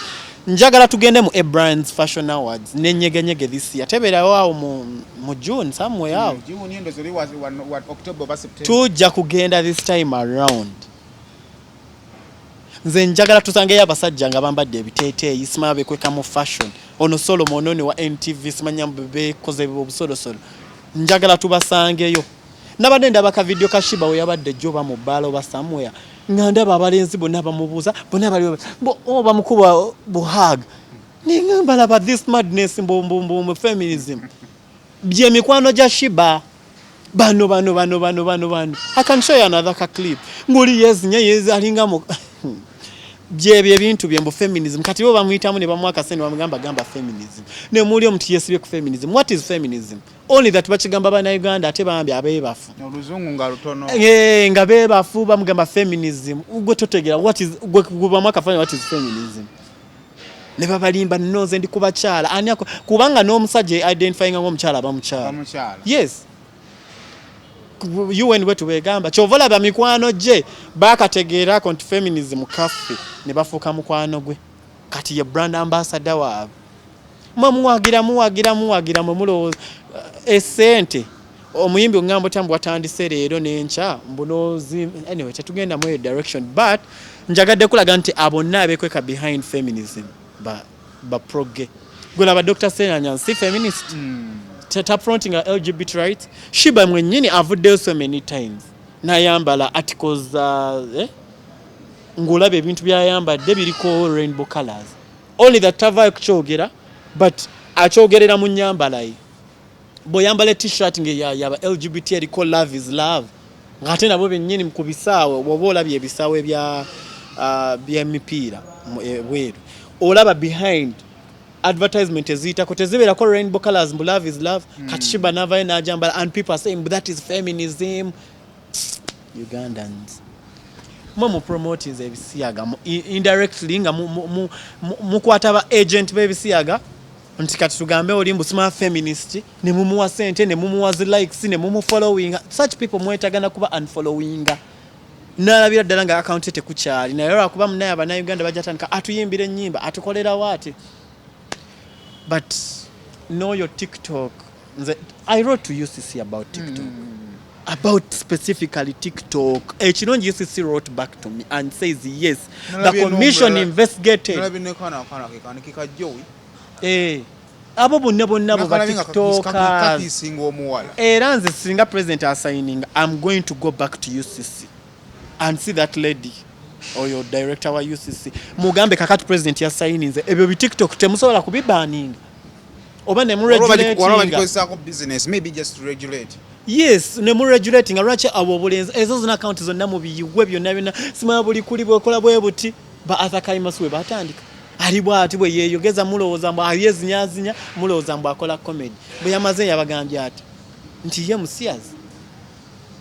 Njagala tugende mu Brands Fashion Awards nenyegenyege this year teberawo awo mu June somewhere awo June ndo zoli was October or September tujja kugenda this time around nze njagala tusangeyo abasajja nga bambadde ebiteeteeyi simanya bekweka mu fashion ono Solomon ono wa NTV simanya bekoze obusolosolo njagala tubasangeyo nabadde ndaba ka video ka Shiba we yabadde Joba mu bbala oba somewhere nga ndaba abalenzi bonna bamubuuza bonna bali bamukuba buhaga ningamba laba this madness mbumbu feminism bye mikwano gya Shiba bano I can show you another clip nguli yezinye alinga mu byebye bintu byembo feminism kati bo bamuyitamu ne bamwaka sene bamugamba feminism ne muli omuti yesibye ku feminism. What is feminism? Only that bakigamba bana Uganda ate bambi abebafu oluzungu nga lutono nga bebafu bamugamba feminism ugwe totegera what is gwe bamwaka fanya what is feminism ne babalimba noze ndi kubakyala ani kubanga n'omusajja identifying ng'omukyala abamukyala yes UN wetu begamba kyovola ba mikwano je bakategeera konti feminism kaffe ne bafuuka mukwano gwe kati ye brand ambassador waabwe muwagira mulowooza esente omuyimbi ongambo tambu watandise leero n'enkya mbunozi anyway tetugenda mu direction but njagadde kulaga nti abonna abekweka behind feminism ba proge gulaba Dr. Senanya si feminist fronting LGBT rights Shiba mwennyini avuddeyo so many times nayambala articles ngulabe ebintu byayambadde biriko rainbow colors only that tava kukyogera but akyogerera mu nyambala ye boyambala t-shirt nge yaba LGBT eriko love is love ngate nabo bennyini mukubisaawe bwoba olabye ebisaawe by'emipiira bweru olaba behind advertisement ezitako tezibeerako rainbow colors mbu love is love kati Shiba navayo najambala and people are saying that is feminism. Ugandans mu promoting ebisiyaga indirectly nga mukwata aba agent b'ebisiyaga nti kati tugambe oli mbu sima feminist ne mumuwa sente ne mumuwa likes ne mumufollowing such people mwetagana kuba unfollowing nalabira ddala nga account tekukyali naye lwakuba munaye abannayuganda bajatandika atuyimbira ennyimba atukolera waati. But know your TikTok. I wrote to UCC about TikTok. About specifically TikTok. Echinoji UCC wrote back to me and says yes. The commission investigated. Abo bonna ba TikTokers. Era nze singa president assigning, I'm going to go back to UCC and see that lady. Or your director wa UCC mugambe kakati president ya signing ebyo bi TikTok temusobola kubibanning oba ne mu regulating business maybe just to regulate yes ne mu regulating alwache abo bulenzi ezo zina account zonna mu biyiwe byonna sima buli kuli bokola bwe buti ba athakai maswe batandika ali bwati bwe yeyogeza mulowooza mbu ayezinyazinya mulowooza mbu akola comedy bwe yamaze yabagambye ati nti ye musiyazi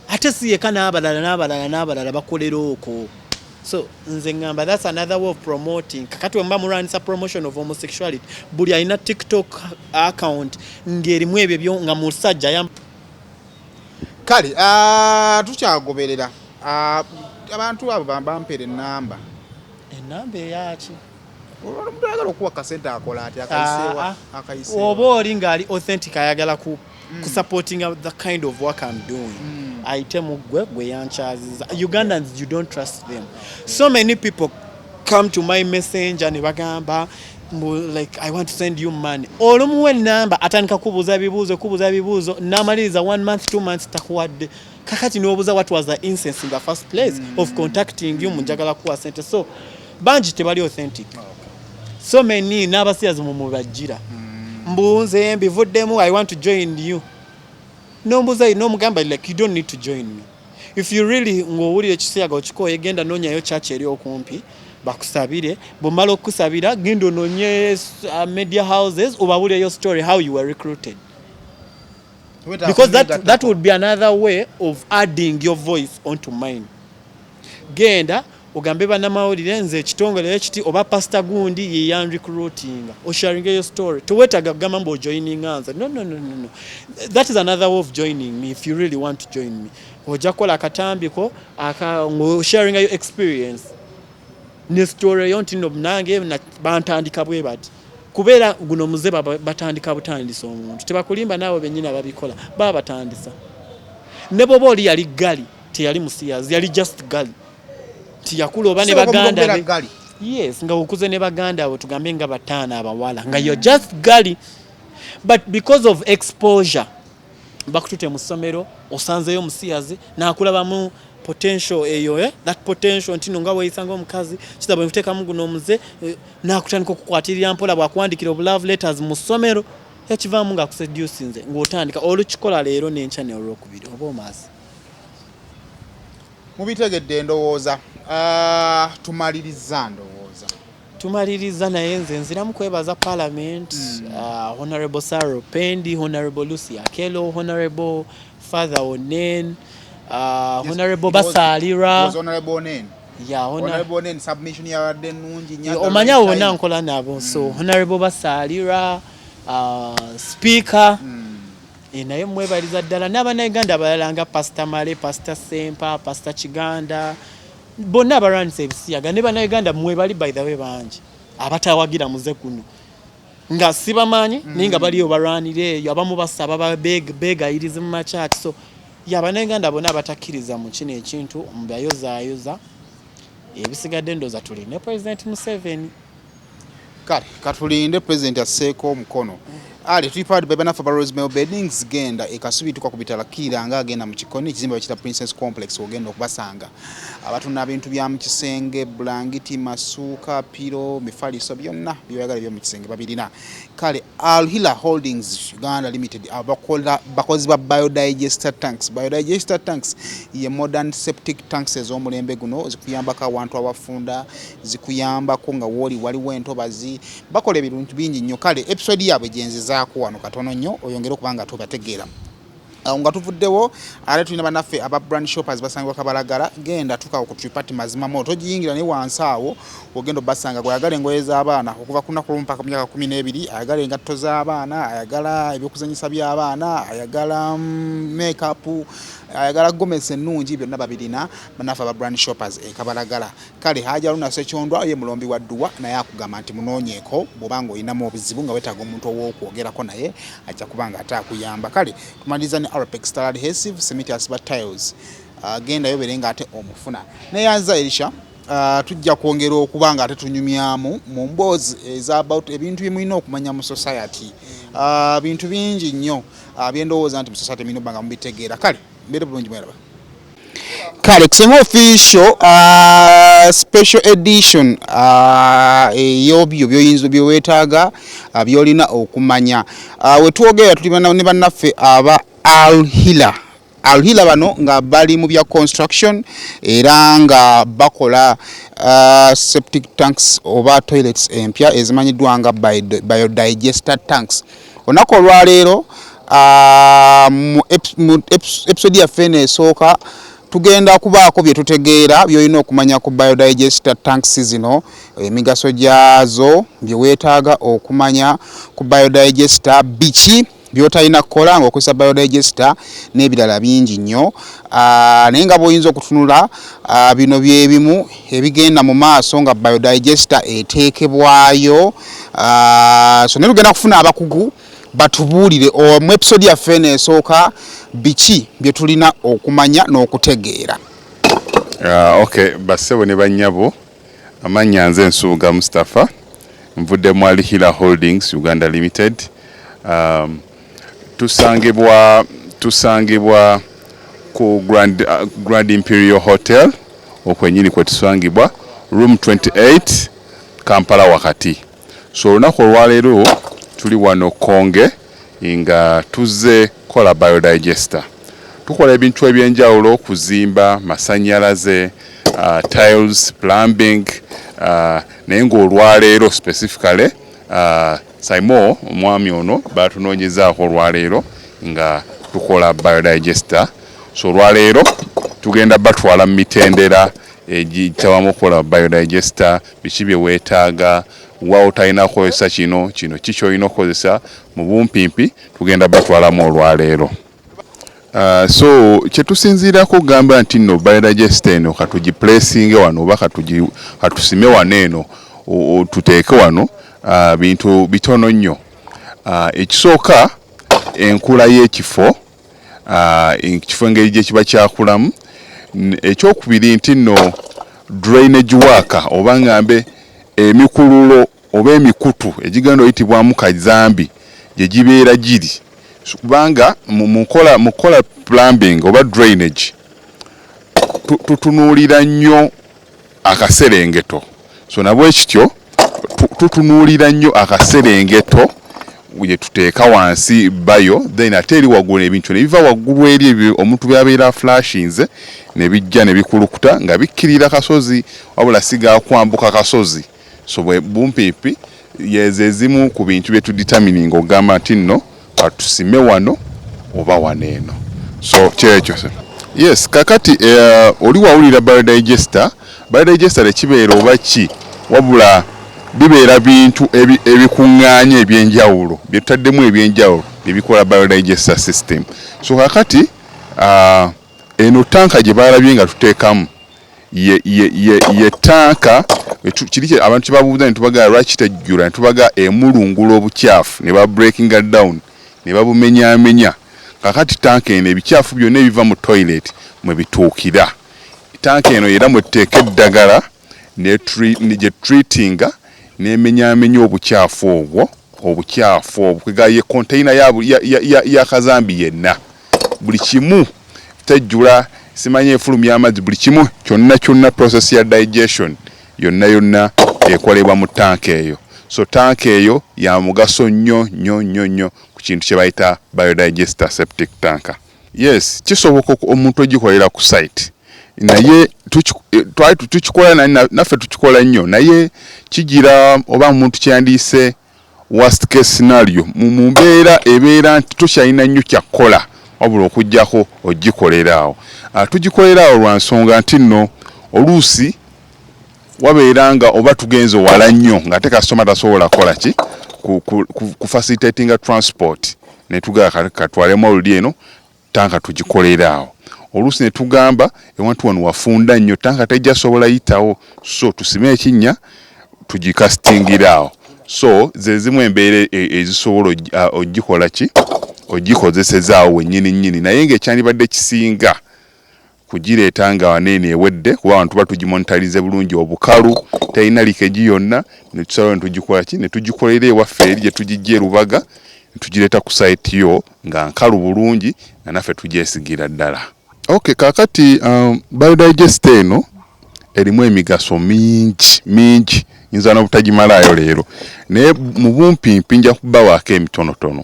ate siye kana abalala bakolera oko. So nze ngamba that's another way of promoting kakati wemba muranisa promotion of homosexuality buli alina TikTok account ngerimu ebyo byo nga musajja ya kale tukyagoberera abantu abo bampere enamba eyaki omuntu ayagala okuwa kasente akola ati akayisewa oba oli ngaali authentic ayagala ku supporting the kind of work I'm doing. Aitemu gwe yanchaziza. Ugandans, you don't trust them. So many people come to my messenger ne bagamba like I want to send you money. Olumuwe number atandika kubuza bibuzo namaliriza 1 month 2 months takuwadde. Kakati nobuza what was the incense in the first place of contacting you munjagala kuwa sente. So banji tebali authentic. So many n'abasiyazi mu mubajira. Mbunze mbivuddemu I want to join you. No mbuza no mugamba like you don't need to join me. If you really ngowulire kisiyaga okikoye genda nonyayo church eri okumpi bakusabire bomala okusabira genda ononye media houses obabule your story how you were recruited. Because that would be another way of adding your voice onto mine. Genda ogambe banamawulire nze ekitongole ekiti oba pastor gundi ye yan recruiting or sharing your story to wetaga gamba mbo joining answer no that is another way of joining me if you really want to join me oja kola akatambiko sharing your experience ne story yonti no nange na bantandika bwe bati kubeera guno muzeba batandika butandisa omuntu tebakulimba nawe benyina babikola baba batandisa nebo boli yali gali te yali musiyazi yali just gali tiyakula oba ne baganda be. Yes, nga okuze ne baganda abo tugambe nga bataana abawala nga you're just gali, but because of exposure bakutute mu ssomero osanzeyo omusiyazi nakulabamu potential eyo that potential ntino nga weyisanga omukazi kitabo nkuteekamu guno omuze nakutandika okukwatirira mpola bwakuwandikira love letters mu ssomero ekivaamu nga akuseducinze ng'otandika olukikola leero n'enkya ne olwokubiri oba omaasi. Mubitegedde ndowooza. Tumaliriza naye nze nziramu kwebaza Parliament, Honorable Saro Pendi, Honorable Lucy Akelo, Honorable Father Onen, Honorable Basalira. Honorable Onen. Yeah, Honorable Onen submission yawadde nnungi nnyo. Omanya wonna nkola nabo. So Honorable Basalira, Speaker. Naye mwebaliza ddala n'abannayuganda abalala nga Pastor Male, Pastor Sempa, Pastor Kiganda, bonna abalwanisa ebisiyaga ne bannayuganda mwebali by the way bangi abatawagira muze kuno nga sibamanyi naye nga baliyo balwanira eyo abamu basaba begayirize mu makyati. So bannayuganda bonna abatakkiriza mu kino ekintu mbayozaayoza ebisigadde ndoza tuli ne President Museveni. Kale katulinde President asseeko omukono. Ali tulipad bebana for Rosemary Beddings genda ekasubi tukwa kubitalakira nga agenda mu kikoni ekizimba bakita Princess Complex ogenda okubasanga abatuna bintu bya mu kisenge blanketi masuka piro mifaliso byonna byagala byo mu kisenge babirina. Kale Al-Hila Holdings Uganda Limited bakozi ba biodigester tanks. Biodigester tanks ye modern septic tanks ez'omulembe guno zikuyambako abantu abafunda zikuyambako nga waliwo entobazi bakola ebintu bingi nnyo. Kale episode yabwe genzizaako wano katono nnyo oyongere okubanga tubategeera. Nga tuvuddewo ale tulina bannaffe aba brand shoppers basangibwa Kabalagala genda tukawo ku tripati mazima moto giyingira ne wansi awo ogenda basanga gwayagala engoye z'abaana okuva ku nnaku mpaka ku myaka 12 ayagala engatto z'abaana ayagala ebyokuzanyisa by'abaana ayagala makeup ayagala gomesi ennungi byonna babirina bannaffe aba brand shoppers Kabalagala. Kale haja luna Sekyondwa ye mulombi wa Dduwa naye akugamba nti munoonyeeko bw'obanga olinamu obuzibu nga wetaaga omuntu ow'okwogerako naye ajja kubanga ate akuyamba. Kale tumaliza ne Arapex Star Adhesive Cementous Tiles genda yobere nga ate omufuna neyanza Elisha tujja kwongera okubanga ate tunyumyamu mu mboozi eza about ebintu byemulina okumanya mu society bintu bingi nnyo byendowooza nti mu society mulina obbanga mubitegeera. Kale mbere bulungi mweraba. Kale kusema official special edition eyobyo byoyinza byowetaaga byolina okumanya wetwogera tuli ne bannaffe aba Al-Hila bano nga bali mu bya construction era nga bakola septic tanks oba toilets empya ezimanyiddwa nga biodigester tanks. Onako olwaleero mu episode yaffe esooka tugenda kubaako bye tutegeera byolina okumanya ku biodigester tanks zino emigaso gyazo bye weetaaga okumanya ku biodigester biki byotalina kukola ng'okozesa biodigester n'ebirala bingi nnyo naye nga bw'oyinza okutunula bino byebimu ebigenda mu maaso nga biodigester eteekebwayo so ne tugenda kufuna abakugu batubuulire mu episode yaffe esooka biki bye tulina okumanya n'okutegeera. Okay, bassebo ne bannyabo amannya nze Nsuuga Mustafa nvudde mu Al-Hila Holdings Uganda Limited. Tusangibwa ku Grand Imperial Hotel okwenyini kwe tusangibwa room 28 Kampala wakati. So olunaku olwaleero tuli wano Konge nga tuzze kola biodigester. Tukola ebintu ebyenjawulo kuzimba masannyalaze tiles plumbing naye ng'olwaleero specifically Saimo omwami ono batunoonyezaako olwaleero nga tukola biodigester. So olwaleero tugenda batwala mu mitendera egitawamu okukola biodigester biki bye weetaaga wa otalina kukozesa kino kiki olina okukozesa mu bumpimpi tugenda batwalamu olwaleero. So kyetusinziirako okugamba nti nno biodigester eno katugiplacinge wano oba katusime wano eno tuteeke wano bintu bitono nnyo. Ekisooka enkula y'ekifo ekifo engeri gye kiba kyakulamu. Ekyokubiri nti nno drainage work oba ngambe emikululo oba emikutu egigenda oyitibwamu kazambi gye gibeera giri kubanga mukola plumbing oba drainage tutunuulira nnyo akaserengeto so nabwe kityo tutunuulira nnyo akaserengeto gye tuteeka wansi bayo then ate eri waggulu ebintu ne biva waggulu eri ebyo omuntu byabeera flashinze ne bijja ne bikulukuta nga bikkirira kasozi wabula siga kwambuka kasozi so bwe bumpiipi yezezimu ku bintu bye tudetermining ogamba nti nno katusime wano oba wano eno so kyekyo yes kakati oli wawulira biodigester tekibeera oba ki wabula bibeera bintu ebikuŋŋaanya ebyenjawulo byetutaddemu ebyenjawulo ebikola biodigester system so kakati eno tanka gye balabye nga tuteekamu ye tanka kiri abantu kyebabuuza ne tubagaa lwaki tejjula ne tubagaa emulungula obukyafu ne ba breakinga down ne babumenyaamenya kakati tanka eno ebikyafu byonna ebiva mu toilet mwe bituukira tanka eno era mwe tuteeka eddagala gye treatinga nemenyaamenya obukyafu kwega ye container ya kazambi yenna buli kimu tejjula simanye efulumya amazzi buli kimu kyonna process ya digestion yonna ekolebwa mu tanka eyo so tanka eyo ya mugaso nnyo ku kintu kye bayita biodigester septic tanka yes kisoboka omuntu ogikolera ku site naye tukikola naffe tukikola nnyo naye kigira oba omuntu kyandiise worst case scenario mu mbeera ebeera nti tokyalina nnyo kyakkola wabula okuggyako ogikolera awo tugikolera awo lwa nsonga nti nno oluusi wabeera nga oba tugenze wala nnyo ng'ate kasitoma tasobola kukola ki ku facilitatinga transport ne tugaa katwalemu oluli eno tanka tugikolera awo oluusi ne tugamba ewantu wano wafunda nnyo tanka tejja sobola yitawo so tusime ekinnya tugikasitingira awo so ze zimu embeera ezisobola ogikola ki ogikozesezaawo wennyini naye ng'ekyandibadde kisinga kugireeta nga waneene ewedde kuba abantu batugimonitalize bulungi obukalu talina likeji yonna ne tusalawo ne tugikola ki ne tugikolera ewaffe eri gye tugijja erubaga ne tugireeta ku sayiti yo nga nkalu bulungi nga naffe tugyesigira ddala okay kakati biodigester eno erimu emigaso mingi nyinza n'obutagimalayo leero naye mu bumpimpi nja kubawaako emitonotono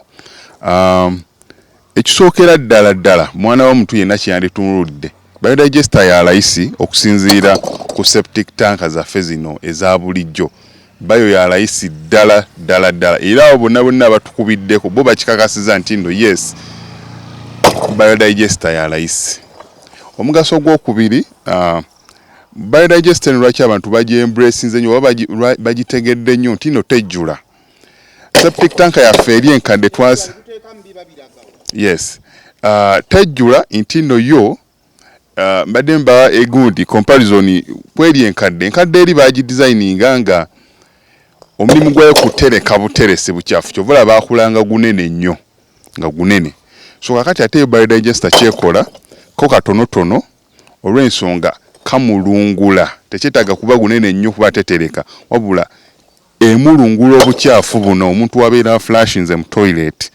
ekisookera ddala mwana w'omuntu yenna kyeyanditunuulidde biodigester ya layisi okusinziira ku septic tanka zaffe zino eza bulijjo bayo ya layisi ddala era abo bonna abatukubiddeko bo bakikakasiza nti nno yes biodigester ya layisi omugaso gw'okubiri biodigester lwaki abantu bagyembracinze nnyo oba bagitegedde nnyo nti nno tejjula septic tanka yaffe eri enkadde yes tejjula nti nno yo mbadde mbawa egundi comparison kweri enkadde eri bagidesigninga nga omulimu gwayo kutereka buteresi bukyafu kyovula bakulanga gunene nnyo nga gunene so kakati ate biodigester kyekola ko katonotono olw'ensonga kamulungula tekyetaaga kuba gunene nnyo kuba tetereka wabula emulungula obukyafu buno omuntu wabeera flashinze mu toilet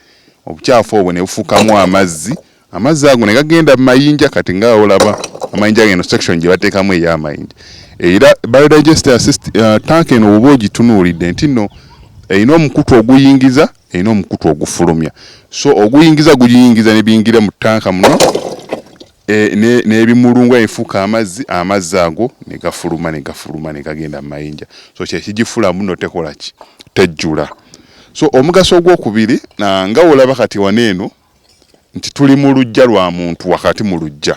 obukyafu obwo ne bufukamu amazzi ago ne gagenda mu mayinja kati nga olaba amayinja geno section gye bateekamu ey'amayinja era biodigester tanka eno oba ogitunuulidde nti nno erina omukutu oguyingiza erina omukutu ogufulumya so oguyingiza guyingiza ne biyingira mu tanka muno n'ebimulungwa ebifuuka amazzi ago ne gafuluma ne gagenda mu mayinja so kyekigifula muno tekola ki tejjula so omugaso ogwokubiri nga olaba kati waneeno nti tuli mu luggya lwa muntu wakati mu luggya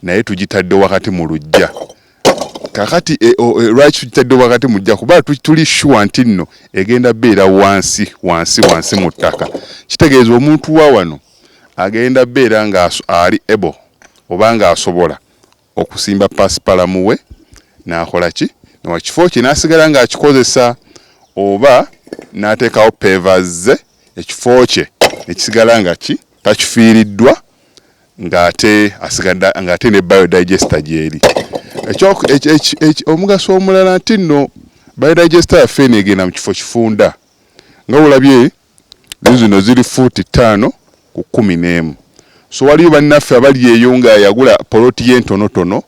naye tugitadde wakati mu luggya kakati lwaki tugitadde wakati mu luggya kuba tuli sure nti nno egenda beera wansi mu ttaka kitegeeza omuntu wa wano agenda beera nga ali able oba nga asobola okusimba pasipalamu we n'akola ki n'ekifo kye n'asigala ng'akikozesa oba n'ateekawo pavers ze ekifo kye nekisigala nga takifiiriddwa ng'ate ne biodigester gyeri omugaso omulala nti nno biodigester yaffe eno egenda mu kifo kifunda nga olabye zino ziri fuuti 5 ku 11. So waliyo bannaffe abali eyo nga yagula poloti y'entonotono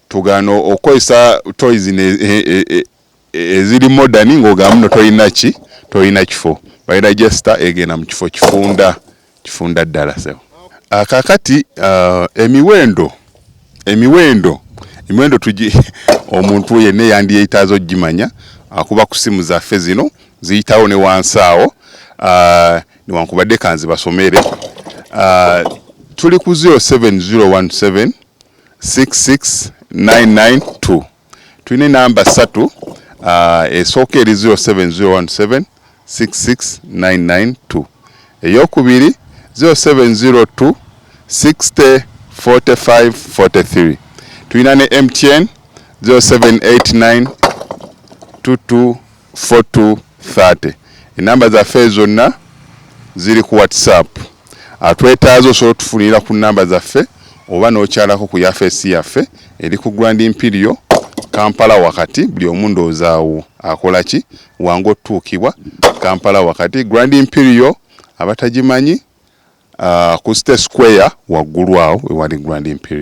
tugano okozesa toys eziri modern ng'ogamba nno tolina kifo. Biodigester egenda mu kifo kifunda ddala sewo. Kakati emiwendo omuntu yenna yandiyetaaza ogimanya akuba ku simu zaffe zino ziyitawo ne wansi awo newankubadde kanzi basomere. Tuli ku 07017 66992. Tulina enamba 3 esooka eri 07017 66992. Eyokubiri 0702 60 45 43. Tulina ne MTN 0789 22 42 30. Enamba zaffe zonna ziri ku WhatsApp. Twetaaza osobola tufunira ku namba zaffe oba n'okyalako ku yafeesi yaffe eri ku Grand Imperial Kampala wakati. Buli omu ndoozaawo akola ki wangu otuukibwa Kampala wakati. Grand Imperial abatagimanyi ku State Square waggulu awo ewali Grand Imperial.